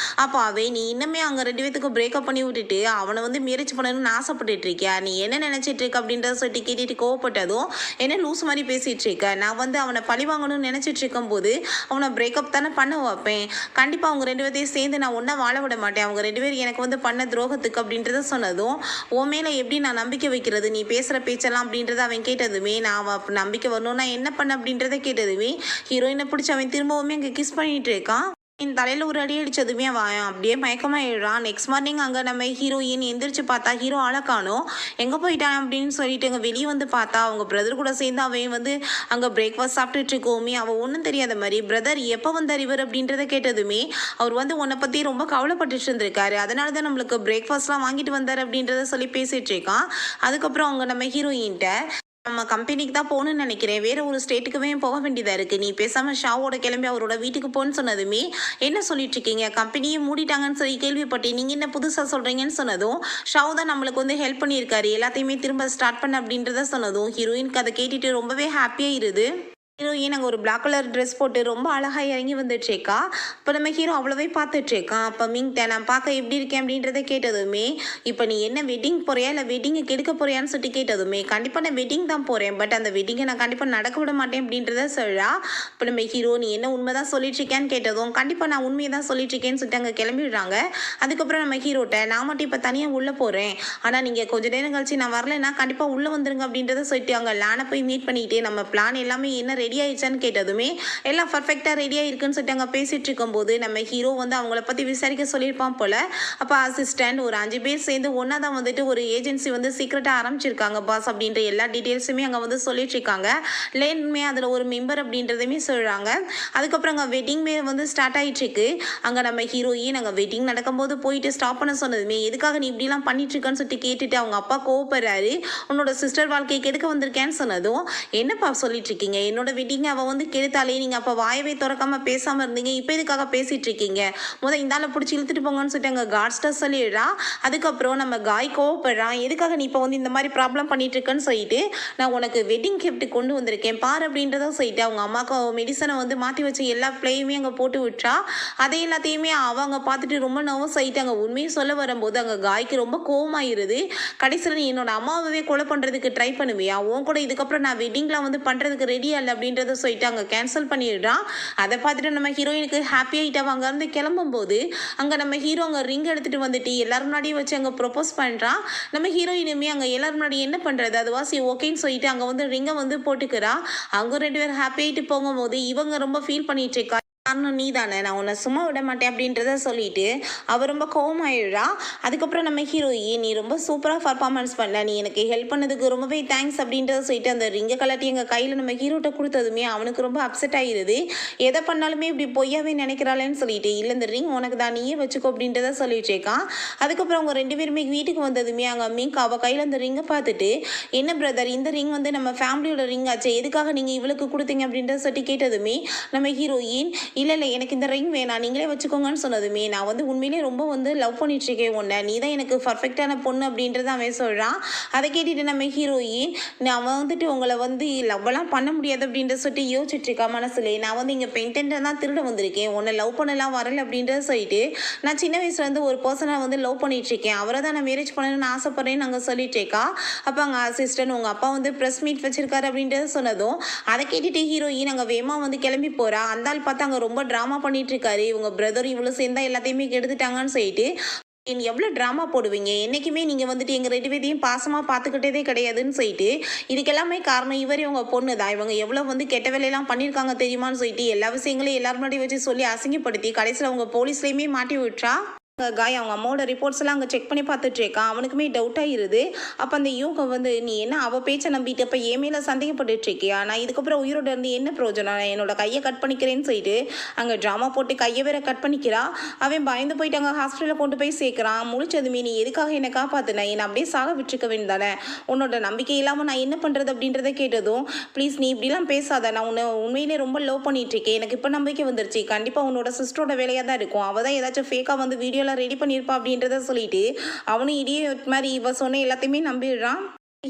அப்போ நீ இன்னமே அங்கே ரெண்டு பேத்துக்கு பிரேக்கப் பண்ணி விட்டுட்டு அவனை வந்து மேரேஜ் பண்ணணும்னு ஆசைப்பட்டுட்டு இருக்கியா, நீ என்ன நினைச்சிட்டு இருக்க அப்படின்றத சொல்லிட்டு கேட்டுட்டு கோவப்பட்டதும் என்ன லூஸ் மாதிரி பேசிட்டு இருக்க, நான் வந்து அவனை பழி வாங்கணும்னு நினைச்சிட்டு இருக்கும்போது அவனை பிரேக்கப் தானே பண்ண வைப்பேன், கண்டிப்பாக அவங்க ரெண்டு பேர்த்தையும் சேர்ந்து நான் ஒன்றா வாழ விட மாட்டேன், அவங்க ரெண்டு பேரும் எனக்கு வந்து பண்ண துரோகத்துக்கு அப்படின்றத சொன்னதும் உன் மேலே எப்படி நான் நம்பிக்கை வைக்கிறது, நீ பேசுகிற பேச்செல்லாம் அப்படின்றத அவன் கேட்டதுமே நான் நம்பிக்கை வரணும்னா என்ன பண்ண அப்படின்றத கேட்டதுமே ஹீரோயினை பிடிச்சி அவன் திரும்பவுமே அங்கே கிஸ் பண்ணிட்டு இருக்கான். என் தலையில் ஒரு அடி அடித்ததுமே அவன் அப்படியே மயக்கமாயிடுறான். நெக்ஸ்ட் மார்னிங் அங்கே நம்ம ஹீரோயின் எந்திரிச்சு பார்த்தா ஹீரோ ஆளக்கானோம், எங்கே போயிட்டான் அப்படின்னு சொல்லிட்டு அங்கே வெளியே வந்து பார்த்தா அவங்க பிரதர் கூட சேர்ந்து அவன் வந்து அங்கே பிரேக்ஃபாஸ்ட் சாப்பிட்டுட்டு இருக்கோமே அவள் ஒன்றும் தெரியாத மாதிரி பிரதர் எப்போ வந்தார் இவர் அப்படின்றத கேட்டதுமே அவர் வந்து உன்னை பற்றி ரொம்ப கவலைப்பட்டுட்டு இருந்திருக்காரு, அதனால தான் நம்மளுக்கு பிரேக்ஃபாஸ்ட்லாம் வாங்கிட்டு வந்தார் அப்படின்றத சொல்லி பேசிகிட்டு இருக்கான். அதுக்கப்புறம் அவங்க நம்ம ஹீரோயின்ட்ட நம்ம கம்பெனிக்கு தான் போகணும்னு நினைக்கிறேன். வேற ஒரு ஸ்டேட்டுக்குமே போக வேண்டியதா இருக்கு. நீ பேசாம ஷாவோட கிளம்பி அவரோட வீட்டுக்கு போன்னு சொன்னதுமே, என்ன சொல்லிட்டு இருக்கீங்க? கம்பெனியே மூடிட்டாங்கன்னு சொல்லி கேள்விப்பட்டேன். நீங்க என்ன புதுசா சொல்றீங்கன்னு சொன்னதும், ஷாவ் தான் நம்மளுக்கு வந்து ஹெல்ப் பண்ணியிருக்காரு. எல்லாத்தையுமே திரும்ப ஸ்டார்ட் பண்ண அப்படின்றத சொன்னதும், ஹீரோயினுக்கு அத கேட்டுட்டு ரொம்பவே ஹாப்பியா இருது. ஹீரோயின் அங்கே ஒரு பிளாக் கலர் ட்ரெஸ் போட்டு ரொம்ப அழகாக இறங்கி வந்துட்டுருக்கா. இப்போ நம்ம ஹீரோ அவ்வளோவே பார்த்துட்ருக்கான். அப்போ மிங்ட நான் பார்க்க எப்படி இருக்கேன் அப்படின்றத கேட்டதுமே, இப்போ நீ என்ன வெட்டிங் போறியா இல்லை வெட்டிங்கை கெடுக்க போறியான்னு சொல்லிட்டு கேட்டதுமே, கண்டிப்பாக நான் வெட்டிங் தான் போகிறேன், பட் அந்த வெட்டிங்கை நான் கண்டிப்பாக நடக்க விட மாட்டேன் அப்படின்றத சொல்கிறா. இப்போ நம்ம ஹீரோ நீ என்ன உண்மை தான் சொல்லிட்டுருக்கேன்னு கேட்டதும், கண்டிப்பாக நான் உண்மையை தான் சொல்லிட்டுருக்கேன்னு சொல்லிட்டு அங்கே கிளம்பிடுறாங்க. அதுக்கப்புறம் நம்ம ஹீரோட்ட நான் மட்டும் இப்போ தனியாக உள்ளே போகிறேன், ஆனால் நீங்கள் கொஞ்சம் நேரம் கழிச்சு நான் வரலைன்னா கண்டிப்பாக உள்ளே வந்துருங்க அப்படின்றத சொல்லிட்டு அங்கே லேனை போய் மீட் பண்ணிட்டு நம்ம பிளான் எல்லாமே என்ன ரெடி ஆயிடுச்சான்னு கேட்டதுமே எல்லாம் பர்ஃபெக்டாக ரெடியாக இருக்குன்னு சொல்லிட்டு அங்கே பேசிட்டு இருக்கும்போது நம்ம ஹீரோ வந்து அவங்கள பற்றி விசாரிக்க சொல்லியிருப்பான் போல. அப்போ அசிஸ்டன்ட் ஒரு 5 பேர் சேர்ந்து ஒன்றா தான் வந்துட்டு ஒரு ஏஜென்சி வந்து சீக்கிரட்டாக ஆரம்பிச்சிருக்காங்க பாஸ் அப்படின்ற எல்லா டீட்டெயில்ஸுமே அங்கே வந்து சொல்லிட்டு இருக்காங்க. லேன்மே அதில் ஒரு மெம்பர் அப்படின்றதையுமே சொல்கிறாங்க. அதுக்கப்புறம் அங்கே வெட்டிங்மே வந்து ஸ்டார்ட் ஆகிட்டு இருக்கு. அங்கே நம்ம ஹீரோயின் அங்கே வெட்டிங் நடக்கும்போது போயிட்டு ஸ்டாப் பண்ண சொன்னதுமே எதுக்காக நீ இப்படிலாம் பண்ணிட்டு இருக்கன்னு சொல்லிட்டு கேட்டுட்டு அவங்க அப்பா கோவப்படுறாரு. உன்னோட சிஸ்டர் வாழ்க்கைக்கு எதுக்கு வந்திருக்கேன்னு சொன்னதும் என்னப்பா சொல்லிட்டு இருக்கீங்க, என்னோட வெட்டிங் அவள் வந்து கெடுத்தாலே நீங்கள் அப்போ வாயவே திறக்காம பேசாமல் இருந்தீங்க, இப்போ எதுக்காக பேசிட்டு இருக்கீங்க, இந்தால பிடிச்சி இழுத்துட்டு போங்கன்னு சொல்லிட்டு அங்கே காட்ஸ்ட சொல்லிடுறா. அதுக்கப்புறம் நம்ம காய் கோவப்படுறான். எதுக்காக நீ இப்போ வந்து இந்த மாதிரி ப்ராப்ளம் பண்ணிட்டு இருக்கன்னு சொல்லிட்டு நான் உனக்கு வெட்டிங் கிஃப்ட் கொண்டு வந்திருக்கேன் பார் அப்படின்றத சொல்லிட்டு அவங்க அம்மாவுக்கு மெடிசனை வந்து மாற்றி வச்சு எல்லா பிளேயுமே அங்கே போட்டு விட்டுறா. அதை எல்லாத்தையுமே அவங்க பார்த்துட்டு ரொம்ப நர்வஸ் ஆகிட்டு அங்கே உண்மையை சொல்ல வரும்போது அங்கே காய்க்கு ரொம்ப கோவமாயிருது. கடைசியில் நீ என்னோட அம்மாவே கொலை பண்ணுறதுக்கு ட்ரை பண்ணுவியா, உன் கூட இதுக்கப்புறம் நான் வெட்டிங்லாம் வந்து பண்ணுறதுக்கு ரெடியா இல்லை அப்படின்றத சொல்லிட்டு அங்கே கேன்சல் பண்ணிடுறான். அதை பார்த்துட்டு நம்ம ஹீரோயினுக்கு ஹாப்பி ஆகிட்டு அவங்க இருந்து கிளம்பும்போது அங்கே நம்ம ஹீரோ அங்கே ரிங் எடுத்துகிட்டு வந்துட்டு எல்லாரும் முன்னாடியும் வச்சு அங்கே ப்ரொப்போஸ் பண்ணுறான். நம்ம ஹீரோயினுமே அங்கே எல்லாரும் முன்னாடி என்ன பண்ணுறது அதுவாசி ஓகேன்னு சொல்லிட்டு அங்கே வந்து ரிங்கை வந்து போட்டுக்கிறா. அவங்க 2 பேரும் ஹாப்பி ஆகிட்டு போகும்போது இவங்க ரொம்ப ஃபீல் பண்ணிட்டு இருக்கா. காரணம் நீ தானே, நான் உன்னை சும்மா விட மாட்டேன் அப்படின்றத சொல்லிட்டு அவள் ரொம்ப கோவமாயிடுறா. அதுக்கப்புறம் நம்ம ஹீரோயின் நீ ரொம்ப சூப்பராக பர்ஃபார்மன்ஸ் பண்ண, நீ எனக்கு ஹெல்ப் பண்ணதுக்கு ரொம்பவே தேங்க்ஸ் அப்படின்றத சொல்லிட்டு அந்த ரிங்கை கலட்டி எங்கள் கையில் நம்ம ஹீரோட்ட கொடுத்ததுமே அவனுக்கு ரொம்ப அப்செட் ஆகிடுது. எதை பண்ணாலுமே இப்படி பொய்யாவே நினைக்கிறாளேன்னு சொல்லிட்டு இல்லை இந்த ரிங் உனக்கு தான் நீயே வச்சுக்கோ அப்படின்றத சொல்லிட்டு இருக்கான். அதுக்கப்புறம் அவங்க 2 பேருமே வீட்டுக்கு வந்ததுமே அங்கே மீக் அவள் கையில் அந்த ரிங்கை பார்த்துட்டு என்ன பிரதர் இந்த ரிங் வந்து நம்ம ஃபேமிலியோட ரிங் ஆச்சு, எதுக்காக நீங்கள் இவளுக்கு கொடுத்தீங்க அப்படின்றத சொல்லி கேட்டதுமே நம்ம ஹீரோயின் இல்லை எனக்கு இந்த ரிங் வேணாம் நீங்களே வச்சுக்கோங்கன்னு சொன்னதுமே நான் வந்து உண்மையிலே ரொம்ப வந்து லவ் பண்ணிட்டுருக்கேன் உன்னை, நீ தான் எனக்கு பர்ஃபெக்டான பொண்ணு அப்படின்றத அவன் சொல்கிறான். அதை கேட்டுட்டு நம்ம ஹீரோயின் நான் வந்துட்டு உங்களை வந்து லவ்வெல்லாம் பண்ண முடியாது அப்படின்றத சொல்லிட்டு யோசிச்சுட்ருக்கா மனசுல. நான் வந்து இங்கே பெயிண்டை தான் திருட வந்திருக்கேன், உன்னை லவ் பண்ணலாம் வரல அப்படின்றத சொல்லிட்டு நான் சின்ன வயசுலேருந்து ஒரு பர்சனை வந்து லவ் பண்ணிட்டுருக்கேன், அவரை தான் நான் மேரேஜ் பண்ணணும்னு ஆசைப்பட்றேன்னு நாங்கள் சொல்லிட்டுருக்கா. அப்போ அங்கே அசிஸ்டன்ட் உங்கள் அப்பா வந்து ப்ரெஸ் மீட் வச்சிருக்காரு அப்படின்றத சொன்னதும் அதை கேட்டுட்டு ஹீரோயின் அங்கே வேமா வந்து கிளம்பி போகிறா. அந்தால் பார்த்தா அங்கே ரொம்ப ட்ராமா பண்ணிட்டு இருக்காரு, இவங்க பிரதர் இவ்வளோ சேர்ந்தா எல்லாத்தையுமே கெடுத்துட்டாங்கன்னு சொல்லிட்டு எவ்வளோ ட்ராமா போடுவீங்க, என்றைக்குமே நீங்கள் வந்துட்டு எங்கள் 2 பேரையும் பாசமாக பார்த்துக்கிட்டதே கிடையாதுன்னு சொல்லிட்டு இதுக்கெல்லாமே காரணம் இவர் இவங்க பொண்ணு தான், இவங்க எவ்வளோ வந்து கெட்ட வேலையெல்லாம் பண்ணியிருக்காங்க தெரியுமான்னு சொல்லிட்டு எல்லா விஷயங்களையும் எல்லாரும் முன்னாடி வச்சு சொல்லி அசிங்கப்படுத்தி கடைசியில் அவங்க போலீஸ்லேயுமே மாட்டி விட்டுறா. காய் அவங்க அம்மாவோட ரிப்போர்ட்ஸ் எல்லாம் அங்கே செக் பண்ணி பார்த்துட்டு இருக்கான். அவனுக்குமே டவுட் ஆகிருது. அப்போ அந்த யூகம் வந்து நீ என்ன அவள் பேச்சை நம்பிட்டு இப்போ என் மேலே சந்தேகப்பட்டு இருக்கியா, நான் இதுக்கப்புறம் உயிரோட இருந்து என்ன பிரயோஜனம், என்னோட கையை கட் பண்ணிக்கிறேன்னு சொல்லிட்டு அங்கே ட்ராமா போட்டு கையை வேற கட் பண்ணிக்கிறா. அவன் பயந்து போயிட்டு அங்கே ஹாஸ்பிட்டலில் கொண்டு போய் சேர்க்குறான். முழிச்சதுமே நீ எதுக்காக என்னை காப்பாற்றின, என்னை அப்படியே சாக விட்டுருக்க வேண்டியதானே, உன்னோட நம்பிக்கை இல்லாமல் நான் என்ன பண்ணுறது அப்படின்றத கேட்டதும் ப்ளீஸ் நீ இப்படிலாம் பேசாத, நான் உன்னை உண்மையிலே ரொம்ப லவ் பண்ணிட்டு இருக்கேன், எனக்கு இப்போ நம்பிக்கை வந்துருச்சு, கண்டிப்பாக உன்னோட சிஸ்டரோட வேலையாக தான் இருக்கும், அவள் தான் ஏதாச்சும் ஃபேக்காக வந்து வீடியோவில் ரெடி பண்ணியிருப்பா அப்படின்றத சொல்லிட்டு அவனும் இடியே மாதிரி இவ சொன்ன எல்லாத்தையுமே நம்பிடுறான்.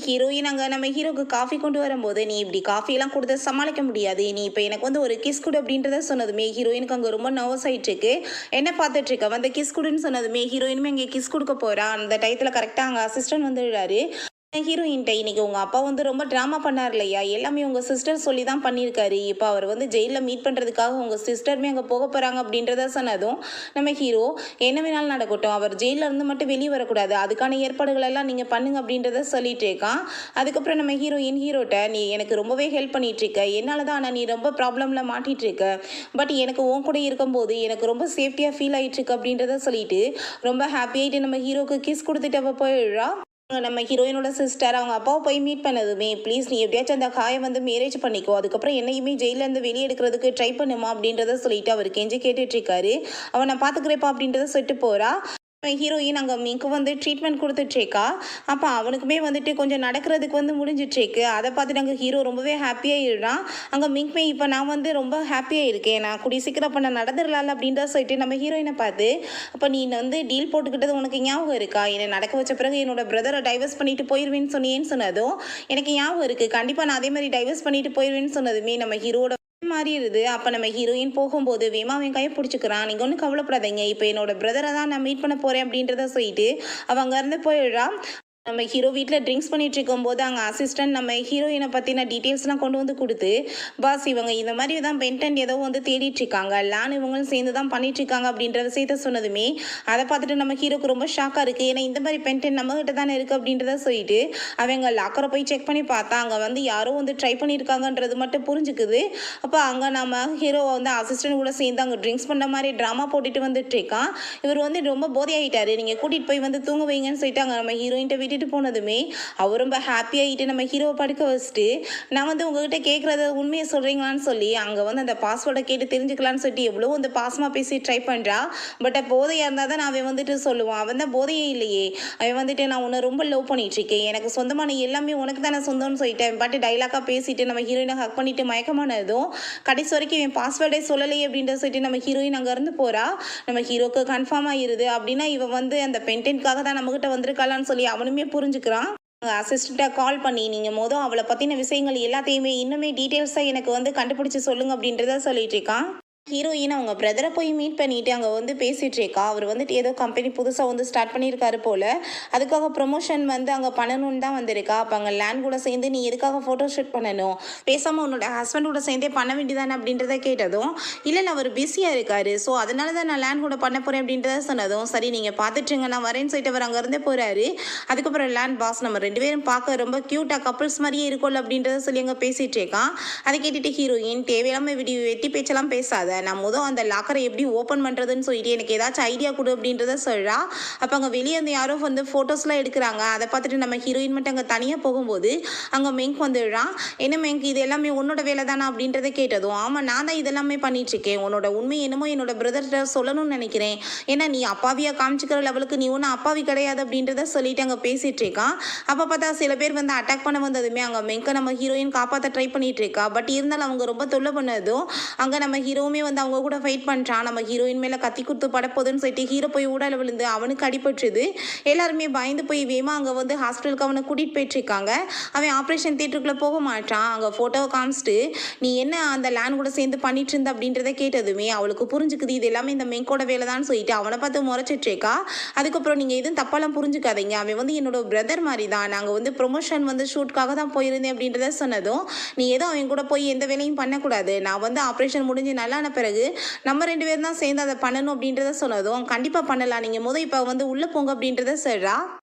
ஹீரோயின் அங்கே நம்ம ஹீரோக்கு காஃபி கொண்டு வரும்போது நீ இப்படி காஃபியெல்லாம் கொடுத்து சமாளிக்க முடியாது, நீ இப்போ எனக்கு வந்து ஒரு கிஸ் கொடு அப்படின்றத சொன்னதுமே ஹீரோயினுக்கு அங்கே ரொம்ப நர்வஸ் ஆகிட்டு இருக்கு. என்ன பார்த்துட்டு இருக்க வந்து கிஸ் கொடுன்னு சொன்னதுமே ஹீரோயினுமே இங்கே கிஸ் கொடுக்க போகிறா. அந்த டயத்தில் கரெக்டாக அங்கே அசிஸ்டன்ட் வந்துடுறாரு. ஹீரோயின்ட்ட இன்னைக்கு உங்கள் அப்பா வந்து ரொம்ப ட்ராமா பண்ணார் இல்லையா, எல்லாமே உங்கள் சிஸ்டர் சொல்லி தான் பண்ணியிருக்காரு, இப்போ அவர் வந்து ஜெயிலில் மீட் பண்ணுறதுக்காக உங்கள் சிஸ்டருமே அங்கே போக போகிறாங்க அப்படின்றத சொன்னதும் நம்ம ஹீரோ என்ன வேணாலும் நடக்கட்டும், அவர் ஜெயிலில் இருந்து மட்டும் வெளியே வரக்கூடாது, அதுக்கான ஏற்பாடுகள் எல்லாம் நீங்கள் பண்ணுங்க அப்படின்றத சொல்லிட்டு இருக்கான். அதுக்கப்புறம் நம்ம ஹீரோட்ட நீ எனக்கு ரொம்பவே ஹெல்ப் பண்ணிட்டு இருக்க, என்னால் தான் ஆனால் நீ ரொம்ப ப்ராப்ளமில் மாட்டிகிட்டு இருக்க, பட் எனக்கு உன் கூட இருக்கும்போது எனக்கு ரொம்ப சேஃப்டியாக ஃபீல் ஆகிட்டு இருக்கு அப்படின்றத சொல்லிட்டு ரொம்ப ஹாப்பியாகிட்டு நம்ம ஹீரோக்கு கிஸ் கொடுத்துட்டு அவள் போயிடுறா. நம்ம ஹீரோயினோட சிஸ்டர் அவங்க அப்பாவை போய் மீட் பண்ணதுமே ப்ளீஸ் நீ எப்படியாச்சும் அந்த காயை வந்து மேரேஜ் பண்ணிக்கோ, அதுக்கப்புறம் என்னையுமே ஜெயிலேருந்து வெளியே எடுக்கிறதுக்கு ட்ரை பண்ணுமா அப்படின்றத சொல்லிட்டு அவர் கெஞ்சி கேட்டுட்ருக்காரு. அவன் நான் பார்த்துக்கிறேப்பா அப்படின்றத சொல்லிட்டு போகிறா. ஹீரோயின் அங்கே மிங்க்கு வந்து ட்ரீட்மெண்ட் கொடுத்துட்ருக்கா. அப்போ அவனுக்குமே வந்துட்டு கொஞ்சம் நடக்கிறதுக்கு வந்து முடிஞ்சிட்ருக்கு. அதை பார்த்துட்டு அங்கே ஹீரோ ரொம்பவே ஹாப்பியாகிடுறான். அங்கே மிங்க்மே இப்போ நான் வந்து ரொம்ப ஹாப்பியாக இருக்கேன், நான் கூடிய சீக்கிரம் அப்போ நான் நடந்துடலாம்ல அப்படின்றத சொல்லிட்டு நம்ம ஹீரோயினை பார்த்து, அப்போ நீ வந்து டீல் போட்டுக்கிட்டது உனக்கு ஞாபகம் இருக்கா? என்னை நடக்க வச்ச பிறகு என்னோட பிரதரை டைவர்ஸ் பண்ணிட்டு போயிடுவேன்னு சொன்னியேன்னு சொன்னதும் எனக்கு ஞாபகம் இருக்குது. கண்டிப்பாக நான் அதே மாதிரி டைவர்ஸ் பண்ணிட்டு போயிடுவேன்னு சொன்னதுமே நம்ம ஹீரோட மாறிடுது. அப்போ நம்ம ஹீரோயின் போகும்போது வேமா அவன் கையை பிடிச்சிக்கிறான். நீங்கள் ஒன்றும் கவலைப்படாதீங்க, இப்போ என்னோட பிரதரை தான் நான் மீட் பண்ண போகிறேன் அப்படின்றத சொல்லிட்டு அவன் அங்கேருந்து போயிடுறா. நம்ம ஹீரோ வீட்டில் ட்ரிங்க்ஸ் பண்ணிட்டு இருக்கும்போது அங்கே அசிஸ்டன்ட் நம்ம ஹீரோயினை பற்றின டீட்டெயில்ஸ்லாம் கொண்டு வந்து கொடுத்து, பாஸ் இவங்க இந்த மாதிரி தான் பென்டென்ட் ஏதோ வந்து தேடிட்டு இருக்காங்க, லேன் இவங்களும் சேர்ந்து தான் பண்ணிட்டு இருக்காங்க அப்படின்ற விஷயத்த சொன்னதுமே அதை பார்த்துட்டு நம்ம ஹீரோக்கு ரொம்ப ஷாக்காக இருக்குது. ஏன்னா இந்த மாதிரி பென்டென்ட் நம்மகிட்ட தானே இருக்குது அப்படின்றத சொல்லிட்டு அவங்க லாக்கரை போய் செக் பண்ணி பார்த்தா அங்கே வந்து யாரோ வந்து ட்ரை பண்ணியிருக்காங்கன்றது மட்டும் புரிஞ்சுக்குது. அப்போ அங்கே நம்ம ஹீரோ வந்து அசிஸ்டன்ட் கூட சேர்ந்து அங்கே ட்ரிங்க்ஸ் பண்ணுற மாதிரி ட்ராமா போட்டுட்டு வந்துட்டு இருக்கான். இவர் வந்து ரொம்ப போதையாகிட்டாரு, நீங்கள் கூட்டிகிட்டு போய் வந்து தூங்க வைங்கன்னு சொல்லிட்டு அங்கே நம்ம ஹீரோயின்ட்ட விட்டுட்டு போனதுமே அவர் ரொம்ப ஹாப்பியாகிட்டு நம்ம ஹீரோவை படுக்க வச்சுட்டு, நான் வந்து உங்ககிட்ட கேட்குறத உண்மையை சொல்கிறீங்களான்னு சொல்லி அங்கே வந்து அந்த பாஸ்வேர்டை கேட்டு தெரிஞ்சுக்கலான்னு சொல்லிட்டு எவ்வளோ வந்து பாசமாக பேசி ட்ரை பண்ணுறா. பட் போதையாக இருந்தால் தான் அவன் வந்துட்டு சொல்லுவான், அவன் தான் போதையே இல்லையே, அவன் வந்துட்டு நான் உன்னை ரொம்ப லவ் பண்ணிகிட்ருக்கேன், எனக்கு சொந்தமான எல்லாமே உனக்கு தானே சொந்தம்னு சொல்லிட்டு அவன் பாட்டு டைலாக்காக பேசிட்டு நம்ம ஹீரோயினை ஹக் பண்ணிட்டு மயக்கமானதும் கடைசி வரைக்கும் இவன் பாஸ்வேர்டே சொல்லலையே அப்படின்ற சொல்லிட்டு நம்ம ஹீரோயின் அங்கேருந்து போகிறா. நம்ம ஹீரோக்கு கன்ஃபார்ம் ஆகிருது. அப்படின்னா இவன் வந்து அந்த பென்டென்ட்காக தான் நம்மகிட்ட வந்திருக்காளான்னு சொல்லி அவனுமே புரிஞ்சுக்கிறான். அசிஸ்டண்ட்டாக கால் பண்ணி நீங்கள் அவளை பற்றின விஷயங்கள் எல்லாத்தையுமே இன்னுமே டீட்டெயில்ஸாக எனக்கு வந்து கண்டுபிடிச்சி சொல்லுங்க அப்படின்றத சொல்லிட்டு இருக்கான். ஹீரோயின் அவங்க பிரதரை போய் மீட் பண்ணிவிட்டு அங்கே வந்து பேசிகிட்டு இருக்கா. அவர் வந்துட்டு ஏதோ கம்பெனி புதுசாக வந்து ஸ்டார்ட் பண்ணியிருக்காரு போல், அதுக்காக ப்ரொமோஷன் வந்து அங்கே பண்ணணும்னு தான் வந்திருக்கா. அப்போ அங்கே லேண்ட் கூட சேர்ந்து நீ எதுக்காக ஃபோட்டோ ஷூட் பண்ணணும், பேசாமல் உன்னோட ஹஸ்பண்ட் கூட சேர்ந்தே பண்ண வேண்டியதானே அப்படின்றத கேட்டதும், இல்லை அவர் பிஸியாக இருக்காரு, ஸோ அதனால தான் நான் லேண்ட் கூட பண்ண போகிறேன் அப்படின்றத சொன்னதும், சரி நீங்கள் பார்த்துட்டுருங்க நான் வரேன்னு சொல்லிட்டு அவர் அங்கேருந்தே போகிறாரு. அதுக்கப்புறம் லேண்ட் பாஸ் நம்ம 2 பேரும் பார்க்க ரொம்ப க்யூட்டாக கப்புள்ஸ் மாதிரியே இருக்கும்ல அப்படின்றத சொல்லி அங்கே பேசிகிட்டு இருக்கான். அதை கேட்டுட்டு ஹீரோயின் தேவையில்லாமல் வெட்டி பேச்செல்லாம் பேசாத, நான் அந்த லாக்கரை எப்படி ஓப்பன் பண்ணுறதுன்னு சொல்லிட்டு எனக்கு ஏதாச்சும் ஐடியா கொடு அப்படின்றத சொல்கிறா. அப்போ அங்கே வெளியே வந்து யாரோ வந்து ஃபோட்டோஸ்லாம் எடுக்கிறாங்க. அதை பார்த்துட்டு நம்ம ஹீரோயின் மட்டும் அங்கே தனியாக போகும்போது அங்கே மெங்க் வந்துடுறான். என்ன மெங்க் இது எல்லாமே உன்னோட வேலை தானே அப்படின்றத கேட்டதும், ஆமாம் நான் தான் இதெல்லாமே பண்ணிட்டுருக்கேன், உன்னோட உண்மை என்னமோ என்னோட பிரதர்கிட்ட சொல்லணும்னு நினைக்கிறேன், ஏன்னா நீ அப்பாவியாக காமிச்சிக்கிற லெவலுக்கு நீ ஒன்றும் அப்பாவி கிடையாது அப்படின்றத சொல்லிட்டு அங்கே பேசிகிட்டு இருக்கான். அப்போ பார்த்தா சில பேர் வந்து அட்டாக் பண்ண வந்ததுமே அங்கே மெங்கை நம்ம ஹீரோயின் காப்பாற்ற ட்ரை பண்ணிட்டு இருக்கா. பட் இருந்தாலும் அவங்க ரொம்ப தொல்லை பண்ணதும் அங்கே நம்ம ஹீரோவுமே வந்து அவங்க கூட ஃபைட் பண்ணுறான். நம்ம ஹீரோயின் மேலே கத்தி கொடுத்து படப்போதுன்னு சொல்லிட்டு ஹீரோ போய் ஊடால விழுந்து அவனுக்கு அடிபட்டுருது. எல்லாருமே பயந்து போய் வேமா அங்கே வந்து ஹாஸ்பிட்டலுக்கு அவனை கூட்டிகிட்டு போயிட்டுருக்காங்க. அவன் ஆப்ரேஷன் தியேட்டருக்குள்ளே போக மாட்டான். அங்கே ஃபோட்டோவை காமிச்சிட்டு நீ என்ன அந்த லேண்ட் கூட சேர்ந்து பண்ணிட்டு இருந்த அப்படின்றத கேட்டதுமே அவளுக்கு புரிஞ்சுக்குது இது எல்லாமே இந்த மெங்கோட வேலை தான் சொல்லிட்டு அவனை பார்த்து முறைச்சிட்ருக்கா. அதுக்கப்புறம் நீங்கள் எதுவும் தப்பாலாம் புரிஞ்சுக்காதீங்க, அவன் வந்து என்னோட பிரதர் மாதிரி தான், நாங்கள் வந்து ப்ரொமோஷன் வந்து ஷூட்காக தான் போயிருந்தேன் அப்படின்றத சொன்னதும், நீ ஏதோ அவன் கூட போய் எந்த வேலையும் பண்ணக்கூடாது, நான் வந்து ஆப்ரேஷன் முடிஞ்சு நல்லான பிறகு நம்ம 2 பேரும் தான் சேர்ந்து அதை பண்ணணும் அப்படின்றத சொன்னதும், கண்டிப்பாக பண்ணலாம், நீங்கள் இப்போ வந்து உள்ளே போங்க அப்படின்றத சொல்கிறா.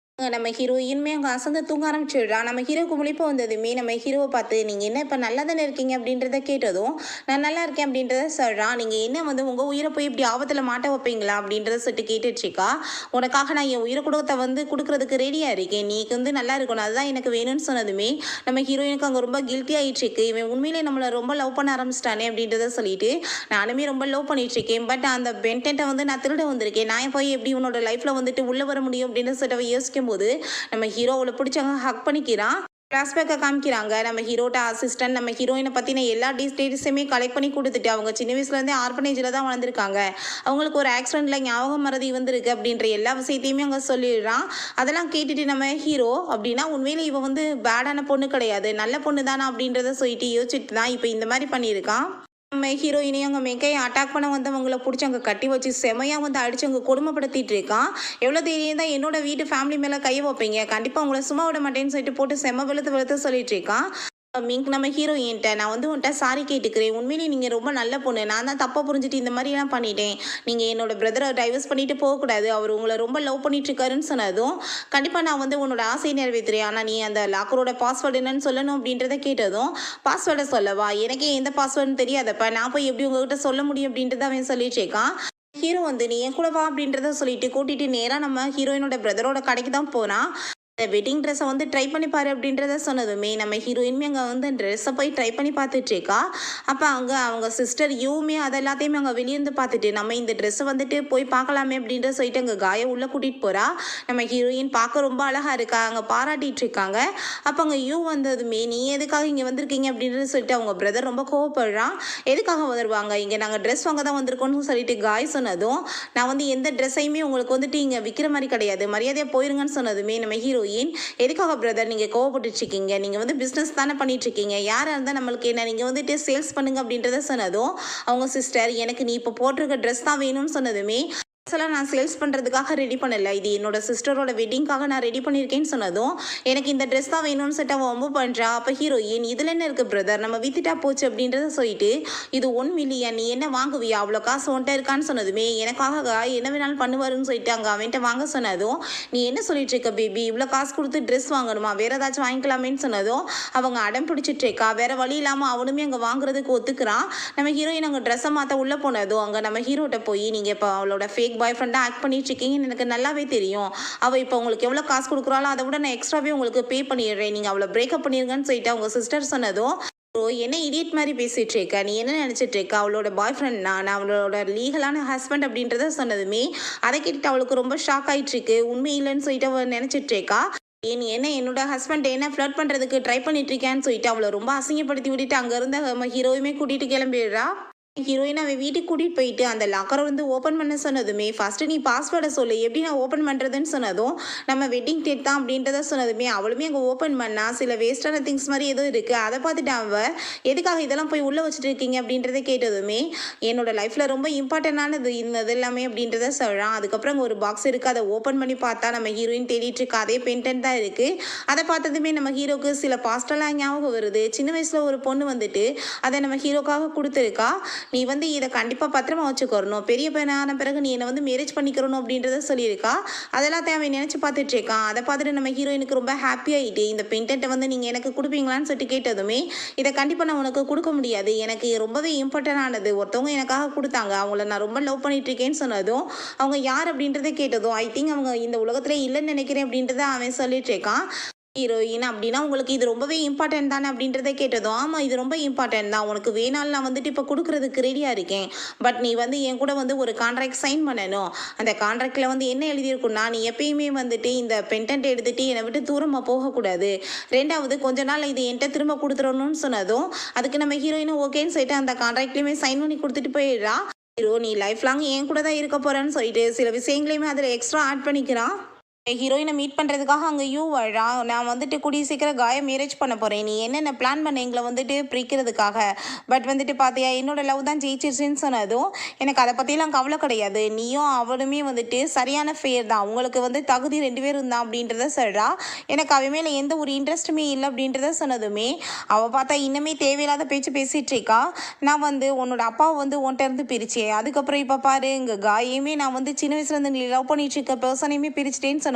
நம்ம ஹீரோயின்மே அங்கே அசந்து தூங்க ஆரம்பிச்சிடுறா. நம்ம ஹீரோக்கு முழிப்பு வந்ததுமே நம்ம ஹீரோவை பார்த்து நீங்கள் என்ன இப்போ நல்லா தானே இருக்கீங்க அப்படின்றத கேட்டதும், நான் நல்லா இருக்கேன் அப்படின்றத சொல்கிறான். நீங்கள் என்ன வந்து உங்கள் உயிரை போய் இப்படி ஆபத்தில் மாட்ட வைப்பீங்களா அப்படின்றத சொல்லிட்டு கேட்டுட்ருக்கா. உனக்காக நான் என் உயிரை கொடுக்கறதுக்கு ரெடியாக இருக்கேன், நீ வந்து நல்லா இருக்கணும், அதுதான் எனக்கு வேணும்னு சொன்னதுமே நம்ம ஹீரோயினுக்கு அங்கே ரொம்ப கில்ட்டி ஆகிட்டுருக்கு. இவன் உண்மையிலே நம்மளை ரொம்ப லவ் பண்ண ஆரம்பிச்சிட்டானே அப்படின்றத சொல்லிட்டு, நானுமே ரொம்ப லவ் பண்ணிகிட்ருக்கேன், பட் அந்த பென்டென்ட்டை வந்து நான் திருட வந்திருக்கேன், நான் போய் எப்படி உன்னோட லைஃப்பில் வந்துட்டு உள்ளே வர முடியும் அப்படின்னு சொல்லிட்டு யோசிக்கும் போது நம்ம ஹீரோ அவளை பிடிச்சவங்க ஹக் பண்ணிக்கிறான். ஃப்ளாஷ்பேக்கை காமிக்கிறாங்க. நம்ம ஹீரோட்ட அசிஸ்டன்ட் நம்ம ஹீரோயினை பற்றின எல்லா டீட்டெயில்ஸுமே கலெக்ட் பண்ணி கொடுத்துட்டு அவங்க சின்ன வயசுலேருந்தே ஆர்ஃபனேஜில் தான் வளர்ந்துருக்காங்க, அவங்களுக்கு ஒரு ஆக்சிடெண்ட்டில் ஞாபகம் மறதி வந்திருக்கு அப்படின்ற எல்லா விஷயத்தையுமே அவங்க சொல்லிடுறான். அதெல்லாம் கேட்டுட்டு நம்ம ஹீரோ அப்படின்னா உண்மையிலே இவன் வந்து பேடான பொண்ணு கிடையாது, நல்ல பொண்ணு தானே அப்படின்றத சொல்லிட்டு யோசிச்சுட்டு தான் இப்போ இந்த மாதிரி பண்ணியிருக்கான். நம்ம ஹீரோயினையும் அங்கே மெக்கையை அட்டாக் பண்ண வந்தவங்களை பிடிச்சி அங்கே கட்டி வச்சு செமையாக வந்து அடித்து அங்கே கொடுமைப்படுத்திட்டு இருக்கான். எவ்வளோ தைரியம் தான் என்னோட வீட்டு ஃபேமிலி மேலே கை வைப்பீங்க, கண்டிப்பாக உங்களை சும்மா விட மாட்டேன்னு சொல்லிட்டு போட்டு செம்ம வெளுத்து சொல்லிட்டு இருக்கான். மிங்க் நம்ம ஹீரோயின்ட்ட நான் வந்து உன்ட்ட சாரி கேட்டுக்கிறேன், உண்மையிலே நீங்கள் ரொம்ப நல்ல பொண்ணு, நான் தான் தப்பாக புரிஞ்சுட்டு இந்த மாதிரிலாம் பண்ணிட்டேன், நீங்கள் என்னோட பிரதரை டைவர்ஸ் பண்ணிட்டு போகக்கூடாது, அவர் உங்களை ரொம்ப லவ் பண்ணிட்டுருக்காருன்னு சொன்னதும், கண்டிப்பாக நான் வந்து உன்னோட ஆசையை நிறைவேற்றுறேன், ஆனால் நீ அந்த லாக்கரோட பாஸ்வேர்டு என்னன்னு சொல்லணும் அப்படின்றத கேட்டதும், பாஸ்வேர்டை சொல்லவா, எனக்கே எந்த பாஸ்வேர்டுன்னு தெரியாதப்ப நான் போய் எப்படி உங்ககிட்ட சொல்ல முடியும் அப்படின்றத அவன் சொல்லிட்டுருக்கான். ஹீரோ வந்து நீ என் கூட வா அப்படின்றத சொல்லிட்டு கூட்டிகிட்டு நேராக நம்ம ஹீரோயினோட பிரதரோட கடைக்கு தான் போகிறான். இந்த வெட்டிங் ட்ரெஸ்ஸை வந்து ட்ரை பண்ணி பாரு அப்படின்றத சொன்னதுமே நம்ம ஹீரோயினுமே அங்கே வந்து ட்ரெஸ்ஸை போய் ட்ரை பண்ணி பார்த்துட்ருக்கா. அப்போ அங்கே அவங்க சிஸ்டர் யூமே அது எல்லாத்தையுமே அங்கே வெளியேந்து பார்த்துட்டு நம்ம இந்த ட்ரெஸ்ஸை வந்துட்டு போய் பார்க்கலாமே அப்படின்ற சொல்லிட்டு அங்கே காயை உள்ளே கூட்டிகிட்டு போகிறா. நம்ம ஹீரோயின் பார்க்க ரொம்ப அழகாக இருக்கா, அங்கே பாராட்டிகிட்டு இருக்காங்க. அப்போ அங்கே யூ வந்ததுமே நீ எதுக்காக இங்கே வந்திருக்கீங்க அப்படின்றத சொல்லிட்டு அவங்க பிரதர் ரொம்ப கோவப்படுறான். எதுக்காக வருவாங்க இங்கே, நாங்கள் ட்ரெஸ் வாங்க தான் வந்திருக்கோன்னு சொல்லிட்டு காய் சொன்னதும் நான் வந்து எந்த ட்ரெஸ்ஸையுமே உங்களுக்கு வந்துட்டு இங்கே விற்கிற மாதிரி கிடையாது, மரியாதையாக போயிருங்கன்னு சொன்னதுமே நம்ம ஹீரோயின் எதுக்காக பிரதர் நீங்கள் கோவப்பட்டு இருக்கீங்க, நீங்கள் வந்து பிஸ்னஸ் தானே பண்ணிட்டு இருக்கீங்க, யாராக இருந்தால் நம்மளுக்கு என்ன, நீங்கள் வந்துட்டு சேல்ஸ் பண்ணுங்க அப்படின்றத சொன்னதும் அவங்க சிஸ்டர் எனக்கு நீ இப்போ போட்டிருக்க ட்ரெஸ் தான் வேணும்னு சொன்னதுமே எல்லாம் நான் சேல்ஸ் பண்ணுறதுக்காக ரெடி பண்ணலை, இது என்னோட சிஸ்டரோட வெட்டிங்காக நான் ரெடி பண்ணியிருக்கேன்னு சொன்னதும் எனக்கு இந்த ட்ரெஸ் தான் வேணும்னு சொல்லிட்டு அவன் ரொம்ப பண்ணுறா. அப்போ ஹீரோயின் இதில் என்ன இருக்குது பிரதர், நம்ம வித்துட்டா போச்சு அப்படின்றத சொல்லிட்டு இது 1 மில்லியன் நீ என்ன வாங்குவியா, அவ்வளோ காசு ஒன்ட்ட இருக்கான்னு சொன்னதுமே எனக்காக என்ன வேணாலும் பண்ணுவாருன்னு சொல்லிட்டு அங்கே அவன்கிட்ட வாங்க சொன்னதும் நீ என்ன சொல்லிட்டு இருக்க பேபி, இவ்வளோ காசு கொடுத்து ட்ரெஸ் வாங்கணுமா, வேற ஏதாச்சும் வாங்கிக்கலாமேன்னு சொன்னதும் அவங்க அடம் பிடிச்சிட்டு இருக்கா. வேற வழி இல்லாமல் அவனுமே அங்கே வாங்குறதுக்கு ஒத்துக்கிறான். நம்ம ஹீரோயின் அங்கே ட்ரெஸ்ஸை மாற்ற உள்ளே போனதும் அங்கே நம்ம ஹீரோட்ட போய் நீங்கள் இப்போ அவளோட ஃபேக் பாய் ஃப்ரெண்டாக ஆக்ட் பண்ணிட்டு இருக்கீங்கன்னு எனக்கு நல்லாவே தெரியும், அவள் இப்போ உங்களுக்கு எவ்வளோ காசு கொடுக்குறாளோ அதை விட நான் எக்ஸ்ட்ராவே உங்களுக்கு பே பண்ணிடுறேன், நீங்கள் அவளை பிரேக்கப் பண்ணிடுங்கன்னு சொல்லிட்டு அவங்க சிஸ்டர் சொன்னதும் என்ன இடியட் மாதிரி பேசிகிட்டு இருக்க, நீ என்ன நினச்சிட்டு இருக்க, அவளோட பாய் ஃப்ரெண்ட் நான் அவளோட லீகலான ஹஸ்பண்ட் அப்படின்றத சொன்னதுமே அதை கேட்டுட்டு அவளுக்கு ரொம்ப ஷாக் ஆகிட்டு இருக்கு. உண்மை இல்லைன்னு சொல்லிட்டு அவள் நினச்சிட்டு இருக்கா. நீ என்ன என்னோட ஹஸ்பண்ட் என்ன ஃப்ளர்ட் பண்ணுறதுக்கு ட்ரை பண்ணிட்டு இருக்கேன்னு சொல்லிட்டு அவளை ரொம்ப அசிங்கப்படுத்தி விட்டுட்டு அங்கேருந்து ஹீரோயுமே கூட்டிகிட்டு கிளம்பிடுறா. ஹீரோயின் அவன் வீட்டுக்கு கூட்டிகிட்டு போயிட்டு அந்த லாக்கரை வந்து ஓப்பன் பண்ண சொன்னதுமே ஃபஸ்ட்டு நீ பாஸ்வேர்டை சொல்லு, எப்படி நான் ஓப்பன் பண்ணுறதுன்னு சொன்னதும் நம்ம வெட்டிங் டேட் தான் அப்படின்றத சொன்னதுமே அவளுமே அங்கே ஓப்பன் பண்ணா சில வேஸ்டான திங்ஸ் மாதிரி எதுவும் இருக்குது. அதை பார்த்துட்டு அவள் எதுக்காக இதெல்லாம் போய் உள்ளே வச்சுட்டு இருக்கீங்க அப்படின்றத கேட்டதுமே என்னோட லைஃப்பில் ரொம்ப இம்பார்ட்டண்டானது இது எல்லாமே அப்படின்றத சொல்கிறான். அதுக்கப்புறம் அங்கே ஒரு பாக்ஸ் இருக்குது, அதை ஓப்பன் பண்ணி பார்த்தா நம்ம ஹீரோயின் தேடிட்டு இருக்கா அதே பென்டென்ட் தான் இருக்குது. அதை பார்த்ததுமே நம்ம ஹீரோக்கு சில பாஸ்டெல்லாம் ஞாபகம் வருது. சின்ன வயசில் ஒரு பொண்ணு வந்துட்டு அதை நம்ம ஹீரோக்காக கொடுத்துருக்கா, நீ வந்து இதை கண்டிப்பாக பத்திரமா வச்சுக்கணும், பெரிய பையனான பிறகு நீ என்னை வந்து மேரேஜ் பண்ணிக்கிறணும் அப்படின்றத சொல்லியிருக்கா. அதெல்லாம் தேவை நினச்சி பார்த்துட்டு இருக்கான். அதை பார்த்துட்டு நம்ம ஹீரோயினுக்கு ரொம்ப ஹாப்பியாகிட்டு இந்த பெயிண்டை வந்து நீங்கள் எனக்கு கொடுப்பீங்களான்னு சொல்லிட்டு கேட்டதுமே இதை கண்டிப்பாக நான் உனக்கு கொடுக்க முடியாது, எனக்கு ரொம்பவே இம்பார்ட்டன்டானது, ஒருத்தவங்க எனக்காக கொடுத்தாங்க, அவங்கள நான் ரொம்ப லவ் பண்ணிட்டு இருக்கேன்னு சொன்னதும் அவங்க யார் அப்படின்றத கேட்டதும் ஐ திங்க் அவங்க இந்த உலகத்தில் இல்லைன்னு நினைக்கிறேன் அப்படின்றத அவன் சொல்லிட்டு இருக்கான். ஹீரோயின் அப்படின்னா உங்களுக்கு இது ரொம்பவே இம்பார்ட்டன்ட் தானே அப்படின்றத கேட்டதும் ஆமாம் இது ரொம்ப இம்பார்ட்டன்ட் தான், உனக்கு வேணாலும் நான் வந்துட்டு இப்போ கொடுக்குறதுக்கு ரெடியாக இருக்கேன், பட் நீ வந்து என் கூட வந்து ஒரு கான்ட்ராக்ட் சைன் பண்ணணும். அந்த கான்ட்ராக்டில் வந்து என்ன எழுதியிருக்குன்னா நீ எப்பயுமே வந்துட்டு இந்த பென்டென்ட் எடுத்துகிட்டு என்னை விட்டு தூரமாக போகக்கூடாது, ரெண்டாவது கொஞ்ச நாள் இது என்கிட்ட திரும்ப கொடுத்துடணும்னு சொன்னதும் அதுக்கு நம்ம ஹீரோயினும் ஓகேன்னு சொல்லிட்டு அந்த கான்ட்ராக்ட்லேயுமே சைன் பண்ணி கொடுத்துட்டு போயிடுறா. ஹீரோ நீ லைஃப் லாங் என் கூட தான் இருக்க போகிறேன்னு சொல்லிட்டு சில விஷயங்களையுமே அதில் எக்ஸ்ட்ரா ஆட் பண்ணிக்கிறான். ஹீரோயினை மீட் பண்ணுறதுக்காக அங்கே யூ வழா நான் வந்துட்டு கூடிய சீக்கிரம் காயை மேரேஜ் பண்ண போகிறேன், நீ என்னென்ன பிளான் பண்ண எங்களை வந்துட்டு பிரிக்கிறதுக்காக, பட் வந்துட்டு பார்த்தியா என்னோட லவ் தான் ஜெயிச்சிருச்சுன்னு சொன்னதும் எனக்கு அதை பற்றிலாம் கவலை கிடையாது, நீயும் அவளுமே வந்துட்டு சரியான ஃபேர் தான், உங்களுக்கு வந்து தகுதி 2 பேர் இருந்தான் அப்படின்றத சொல்கிறா. எனக்கு அவன் மேலே எந்த ஒரு இன்ட்ரெஸ்ட்டுமே இல்லை அப்படின்றத சொன்னதுமே அவள் பார்த்தா இன்னுமே தேவையில்லாத பேச்சு பேசிகிட்டு இருக்கா. நான் வந்து உன்னோட அப்பாவை வந்து உன்கிட்ட இருந்து பிரிச்சேன், அதுக்கப்புறம் இப்போ பாரு இங்கே காயுமே நான் வந்து சின்ன வயசுலேருந்து நீ லவ் பண்ணிட்டு இருக்க பர்சனையுமே பிரிச்சிட்டேன்னு சொன்னதும்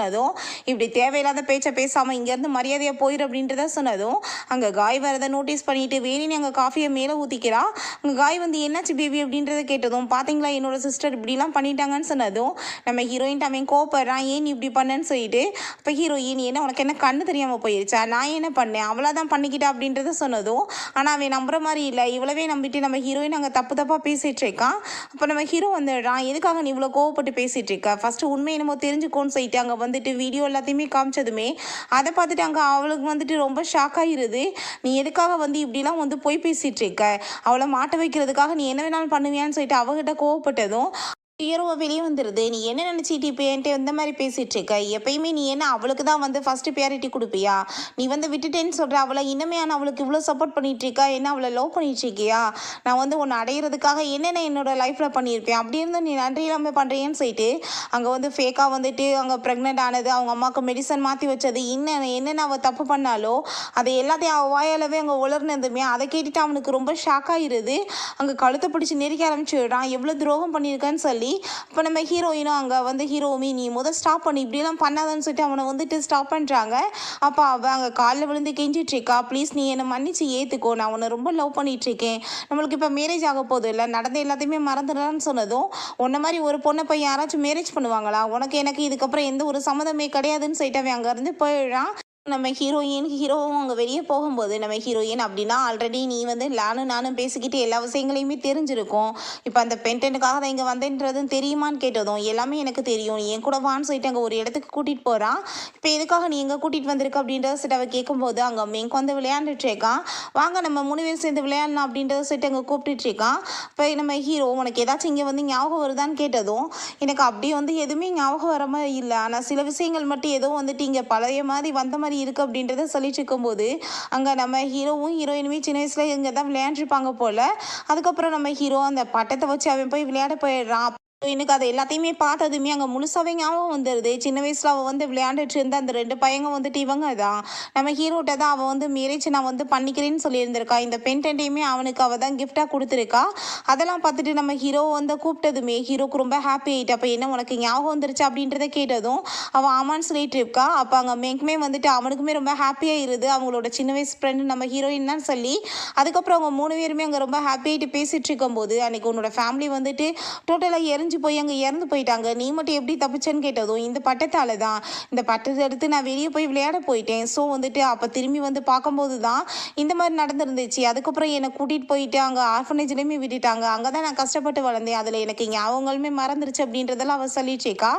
இப்படி தேவையில்லாத பேச்சை பேசாமல் இங்கேருந்து மரியாதையாக போயிரு அப்படின்றத சொன்னதும் அங்கே காய் வரதை நோட்டீஸ் பண்ணிட்டு வேணின்னு அங்கே காஃபியை மேலே ஊற்றிக்கிறா. அங்கே காய் வந்து என்னாச்சு பேபி அப்படின்றத கேட்டதும் பார்த்தீங்களா என்னோட சிஸ்டர் இப்படிலாம் பண்ணிட்டாங்கன்னு சொன்னதும் நம்ம ஹீரோயின் அவன் கோப்படுறான், ஏன் நீ இப்படி பண்ணேன்னு சொல்லிட்டு அப்போ ஹீரோயின் என்ன உனக்கு என்ன கண்ணு தெரியாமல் போயிருச்சா, நான் என்ன பண்ணேன் அவ்வளோதான் பண்ணிக்கிட்டா அப்படின்றத சொன்னதும் ஆனால் அவன் நம்புற மாதிரி இல்லை, இவ்வளவே நம்பிட்டு நம்ம ஹீரோயின் அங்கே தப்பாக பேசிகிட்டு இருக்கான். அப்போ நம்ம ஹீரோ வந்துடுறான், எதுக்காக நீ இவ்வளோ கோவப்பட்டு பேசிகிட்டு இருக்க, ஃபஸ்ட்டு உண்மை என்னமோ தெரிஞ்சுக்கோன்னு சொல்லிட்டு அங்கே வந்துட்டு வீடியோ எல்லாத்தையுமே காமிச்சதுமே அதை பார்த்துட்டு அங்கே அவளுக்கு வந்துட்டு ரொம்ப ஷாக் ஆகிருது. நீ எதுக்காக வந்து இப்படிலாம் வந்து போய் பேசிகிட்டு இருக்க, அவளை மாட்ட வைக்கிறதுக்காக நீ என்ன வேணாலும் பண்ணுவியான்னு சொல்லிட்டு அவகிட்ட கோவப்பட்டதும் ஹீரோவை வெளியே வந்துடுது. நீ என்ன நினச்சிட்டு இப்போ என்கிட்ட இந்த மாதிரி பேசிகிட்டு இருக்க, எப்பயுமே நீ என்ன அவளுக்கு தான் வந்து ஃபஸ்ட்டு ப்ரியாரிட்டி கொடுப்பியா, நீ வந்து விட்டுட்டேன்னு சொல்கிற அவளை இன்னமே அவளுக்கு இவ்வளோ சப்போர்ட் பண்ணிகிட்டு இருக்கா, என்ன அவளை லவ் பண்ணிட்டு இருக்கியா, நான் வந்து உன்னை அடையிறதுக்காக என்னென்ன என்னோட லைஃப்பில் பண்ணியிருப்பேன், அப்படி இருந்து நீ நன்றி இல்லாமல் பண்ணுறேன்னு சொல்லிட்டு அங்கே வந்து ஃபேக்காக வந்துட்டு அங்கே ப்ரெக்னென்ட் ஆனது, அவங்க அம்மாவுக்கு மெடிசன் மாற்றி வச்சது, என்னென்ன அவள் தப்பு பண்ணாலோ அதை எல்லாத்தையும் அவள் வாயாலவே அங்கே உளர்னதுமே அதை கேட்டுட்டு அவனுக்கு ரொம்ப ஷாக் ஆகிருது. அங்கே கழுத்தை பிடிச்சி நெருக்க ஆரம்பிச்சுடுறான், எவ்வளோ துரோகம் பண்ணியிருக்கான்னு சொல்லி சொல்லி இப்போ நம்ம ஹீரோயினும் அங்கே வந்து ஹீரோமி நீ ஸ்டாப் பண்ணி இப்படியெல்லாம் பண்ணாதன்னு சொல்லிட்டு அவனை வந்துட்டு ஸ்டாப் பண்ணுறாங்க. அப்போ அவள் அங்கே காலில் விழுந்து கெஞ்சிட்ருக்கா, ப்ளீஸ் நீ என்னை மன்னிச்சு ஏற்றுக்கோ, நான் உன்னை ரொம்ப லவ் பண்ணிகிட்ருக்கேன், நம்மளுக்கு இப்போ மேரேஜ் ஆக போதும் இல்லை, நடந்த எல்லாத்தையுமே மறந்துடலான்னு சொன்னதும் உன்ன மாதிரி ஒரு பொண்ணை போய் யாராச்சும் மேரேஜ் பண்ணுவாங்களா, உனக்கு எனக்கு இதுக்கப்புறம் எந்த ஒரு சம்மதமே கிடையாதுன்னு சொல்லிட்டு அவன் அங்கேருந்து போயிடுறான். நம்ம ஹீரோவும் அங்கே வெளியே போகும்போது நம்ம ஹீரோயின் அப்படின்னா ஆல்ரெடி நீ வந்து நானும் பேசிக்கிட்டு எல்லா விஷயங்களையுமே தெரிஞ்சிருக்கும், இப்போ அந்த பென்டென்ட்டுக்காக தான் இங்கே வந்தேன்றதுன்னு தெரியுமான்னு கேட்டதும் எல்லாமே எனக்கு தெரியும், என் கூட வான்னு சொல்லிட்டு அங்கே ஒரு இடத்துக்கு கூட்டிகிட்டு போகிறான். இப்போ எதுக்காக நீ எங்கே கூட்டிகிட்டு வந்திருக்க அப்படின்றத சொல்லிட்டு அவள் கேட்கும்போது அங்கே மேங்க் வந்து விளையாண்டுட்ருக்கான். வாங்க நம்ம 3 பேர் சேர்ந்து விளையாடலாம் அப்படின்றத சொல்லிட்டு அங்கே கூப்பிட்டுட்ருக்கான். இப்போ நம்ம ஹீரோ உனக்கு ஏதாச்சும் இங்கே வந்து ஞாபகம் வருதான்னு கேட்டதும் எனக்கு அப்படி வந்து எதுவுமே ஞாபகம் வர மாதிரி இல்லை, ஆனால் சில விஷயங்கள் மட்டும் ஏதோ வந்துட்டு இங்கே பழைய மாதிரி வந்த மாதிரி இருக்கு அப்படின்றத சொல்லிட்டு இருக்கும்போது அங்கே நம்ம ஹீரோவும் ஹீரோயினுமே சின்ன வயசுல இங்கே தான் விளையாண்டுருப்பாங்க போல. அதுக்கப்புறம் நம்ம ஹீரோ அந்த பட்டத்தை வச்சு அவன் போய் விளையாட போயிடுறான். எனக்கு அது எல்லாத்தையுமே பார்த்ததுமே அங்கே முழுசாவே ஞாபகம் வந்துடுது. சின்ன வயசில் அவள் வந்து விளையாண்டுட்டு இருந்த அந்த 2 பையங்க வந்துட்டு இவங்க தான் நம்ம ஹீரோட்ட தான் அவள் வந்து மேரேஜ் நான் வந்து பண்ணிக்கிறேன்னு சொல்லியிருந்திருக்கா. இந்த பென்டென்ட்டையுமே அவனுக்கு அவள் தான் கிஃப்டாக கொடுத்துருக்கா. அதெல்லாம் பார்த்துட்டு நம்ம ஹீரோ வந்து கூப்பிட்டதுமே ஹீரோக்கு ரொம்ப ஹாப்பி ஆகிட்டு. அப்போ என்ன உனக்கு ஞாபகம் வந்துருச்சு அப்படின்றத கேட்டதும் அவள் ஆமான்னு சொல்லிட்டு இருக்கா. அப்போ அங்கே மேக்குமே வந்துட்டு அவனுக்குமே ரொம்ப ஹாப்பியாக இருது, அவங்களோட சின்ன வயசு ஃப்ரெண்டு நம்ம ஹீரோயின் தான் சொல்லி. அதுக்கப்புறம் அவங்க 3 பேருமே அங்கே ரொம்ப ஹாப்பி ஆகிட்டு பேசிகிட்டு இருக்கும்போது அன்றைக்கி உன்னோட ஃபேமிலி வந்துட்டு டோட்டலாக போய் அங்கே இறந்து போயிட்டாங்க, நீ மட்டும் எப்படி தப்பிச்சேன்னு கேட்டதும் இந்த பட்டத்தால் தான், இந்த பட்டத்தை எடுத்து நான் வெளியே போய் விளையாட போயிட்டேன், ஸோ வந்துட்டு அப்போ திரும்பி வந்து பார்க்கும்போது தான் இந்த மாதிரி நடந்துருந்துச்சு, அதுக்கப்புறம் என்னை கூட்டிகிட்டு போயிட்டு அங்கே ஆர்ஃபனேஜ்லேயுமே விட்டுட்டாங்க, அங்கே தான் நான் கஷ்டப்பட்டு வளர்ந்தேன், அதில் எனக்கு ஞாபகங்களுமே மறந்துருச்சு அப்படின்றதெல்லாம் அவள் சொல்லிட்டுருக்கா.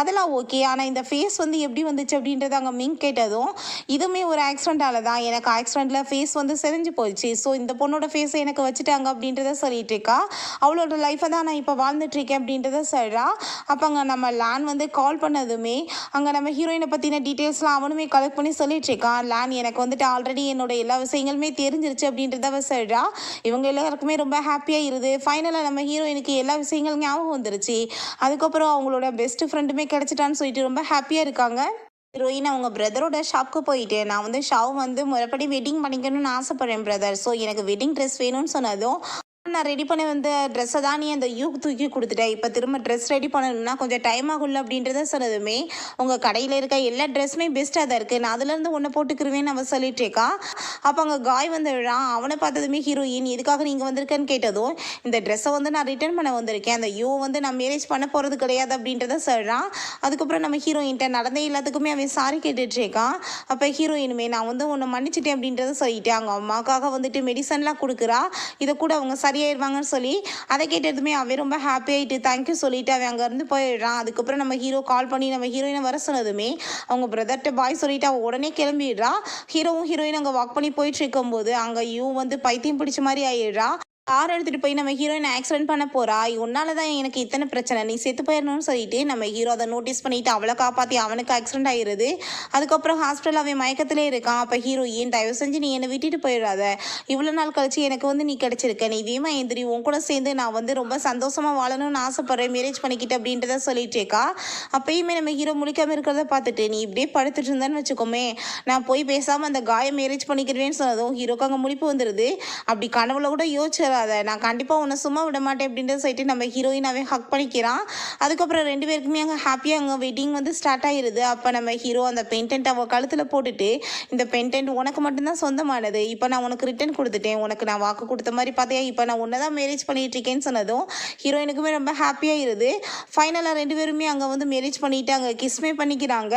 அதெல்லாம் ஓகே, ஆனால் இந்த ஃபேஸ் வந்து எப்படி வந்துச்சு அப்படின்றத அங்கே மிங் கேட்டதும் இதுவுமே ஒரு ஆக்சிடென்ட்டால் தான், எனக்கு ஆக்சிடென்ட்டில் ஃபேஸ் வந்து செஞ்சு போயிடுச்சு, ஸோ இந்த பொண்ணோட ஃபேஸை எனக்கு வச்சுட்டாங்க அப்படின்றத சொல்லிட்டு இருக்கா. அவளோட லைஃப்பை தான் நான் இப்போ வாழ்ந்துட்டுருக்கேன் அப்படின்றத சொல்கிறா. அப்போ அங்கே நம்ம லான் வந்து கால் பண்ணதுமே அங்கே நம்ம ஹீரோயினை பற்றின டீட்டெயில்ஸ்லாம் அவனுமே கலெக்ட் பண்ணி சொல்லிட்டு இருக்கான். லான் எனக்கு வந்துட்டு ஆல்ரெடி என்னோட எல்லா விஷயங்களுமே தெரிஞ்சிருச்சு அப்படின்றத அவ சொல்கிறா. இவங்க எல்லாருக்குமே ரொம்ப ஹாப்பியாக இருது. ஃபைனலாக நம்ம ஹீரோயினுக்கு எல்லா விஷயங்களும் ஞாபகம் வந்துருச்சு. அதுக்கப்புறம் அவங்களோட பெஸ்ட் ஃப்ரெண்டுமே கிடச்சிட்டான்னு சொல்லிட்டு ரொம்ப ஹாப்பியாக இருக்காங்க. ஹீரோயின் அவங்க பிரதரோட ஷாப்க்கு போயிட்டு நான் வந்து ஷாவ் வந்து முறைப்படி வெட்டிங் பண்ணிக்கணும்னு ஆசைப்படுறேன் பிரதர், ஸோ எனக்கு வெட்டிங் ட்ரெஸ் வேணும்னு சொன்னதும் நான் ரெடி பண்ண வந்த ட்ரெஸ்ஸை தான் நீ அந்த யூக்கு தூக்கி கொடுத்துட்டேன், இப்போ திரும்ப ட்ரெஸ் ரெடி பண்ணணும்னா கொஞ்சம் டைம் ஆகும்ல அப்படின்றத சொன்னதுமே உங்கள் கடையில் இருக்க எல்லா ட்ரெஸ்ஸுமே பெஸ்ட்டாக தான் இருக்குது, நான் அதுலேருந்து ஒன்று போட்டுக்கிருவேன்னு அவன் சொல்லிட்டு இருக்கா. அப்போ அங்கே காய் வந்து விழான். அவனை பார்த்ததுமே ஹீரோயின் எதுக்காக நீங்கள் வந்திருக்கேன்னு கேட்டதும் இந்த ட்ரெஸ்ஸை வந்து நான் ரிட்டர்ன் பண்ண வந்திருக்கேன், அந்த யூ வந்து நான் மேரேஜ் பண்ண போகிறது கிடையாது அப்படின்றத சொல்கிறான். அதுக்கப்புறம் நம்ம ஹீரோயின்ட்ட நடந்த எல்லாத்துக்குமே அவன் சாரி கேட்டுட்ருக்கான். அப்போ ஹீரோயினுமே நான் வந்து ஒன்று மன்னிச்சிட்டேன் அப்படின்றத சொல்லிட்டு அவங்க அம்மாக்காக வந்துட்டு மெடிசன்லாம் கொடுக்குறா, இதை கூட அவங்க சரியாயிருவாங்கன்னு சொல்லி அதை கேட்டதுமே அவன் ரொம்ப ஹாப்பி ஆகிட்டு தேங்க்யூ சொல்லிட்டு அவன் அங்கேருந்து போயிடுறான். அதுக்கப்புறம் நம்ம ஹீரோ கால் பண்ணி நம்ம ஹீரோயினை வர சொன்னதுமே அவங்க பிரதர்கிட்ட பாய் சொல்லிட்டு அவன் உடனே கிளம்பிடுறா. ஹீரோவும் ஹீரோயின் அங்கே வாக் பண்ணி போயிட்டு இருக்கும்போது அங்கே யூ வந்து பைத்தியம் பிடிச்ச மாதிரி ஆயிடுறா. கார் எடுத்துகிட்டு போய் நம்ம ஹீரோயின் ஆக்சிடென்ட் பண்ண போகிறா, உன்னால தான் எனக்கு இத்தனை பிரச்சனை, நீ செத்து போயிடணும்னு சொல்லிட்டு நம்ம ஹீரோ அதை நோட்டீஸ் பண்ணிவிட்டு அவளை காப்பாற்றி அவனுக்கு ஆக்சிடென்ட் ஆகிடுது. அதுக்கப்புறம் ஹாஸ்பிட்டல் அவன் மயக்கத்திலே இருக்கான். அப்போ ஹீரோயின் தயவு செஞ்சு நீ என்னை விட்டுட்டு போயிடாத, இவ்வளோ நாள் கழிச்சு எனக்கு வந்து நீ கிடச்சிருக்க, நீ வேமா எந்திரி, உன் கூட சேர்ந்து நான் வந்து ரொம்ப சந்தோஷமாக வாழணும்னு ஆசைப்பட்றேன், மேரேஜ் பண்ணிக்கிட்டு அப்படின்றத சொல்லிட்டு இருக்கா. அப்பயுமே நம்ம ஹீரோ முழிக்காமல் இருக்கிறத பார்த்துட்டு நீ இப்படியே படுத்துட்டு இருந்தேன்னு வச்சுக்கோமே, நான் போய் பேசாமல் அந்த காயம் மேரேஜ் பண்ணிக்கிறேன்னு சொன்னதும் ஹீரோக்கு அங்கே முழிப்பு வந்துடுது. அப்படி கனவுல கூட யோசிச்சு நான் கண்டிப்பாக உன்னை சும்மா விட மாட்டேன் அப்படின்றத சொல்லிட்டு நம்ம ஹீரோயினாவே ஹக் பண்ணிக்கிறான். அதுக்கப்புறம் 2 பேருக்குமே அங்கே ஹாப்பியாக அங்கே வெட்டிங் வந்து ஸ்டார்ட் ஆகிடுது. அப்போ நம்ம ஹீரோ அந்த பென்டென்ட் அவள் கழுத்தில் போட்டுட்டு இந்த பென்டென்ட் உனக்கு மட்டும்தான் சொந்தமானது, இப்போ நான் உனக்கு ரிட்டர்ன் கொடுத்துட்டேன், உனக்கு நான் வாக்கு கொடுத்த மாதிரி பார்த்தியா, இப்போ நான் உன்னை தான் மேரேஜ் பண்ணிட்டு இருக்கேன்னு சொன்னதும் ஹீரோயினுக்குமே ரொம்ப ஹாப்பியாகிடுது. ஃபைனலாக 2 பேருமே அங்கே வந்து மேரேஜ் பண்ணிட்டு அங்கே கிஸ்மே பண்ணிக்கிறாங்க.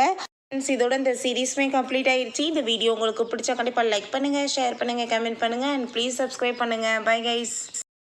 இதோட இந்த சீரீஸ்மே கம்ப்ளீட் ஆயிடுச்சு. இந்த வீடியோ உங்களுக்கு பிடிச்சா கண்டிப்பாக லைக் பண்ணுங்கள், ஷேர் பண்ணுங்கள், கமெண்ட் பண்ணுங்கள் அண்ட் ப்ளீஸ் சப்ஸ்கிரைப் பண்ணுங்கள். Bye guys.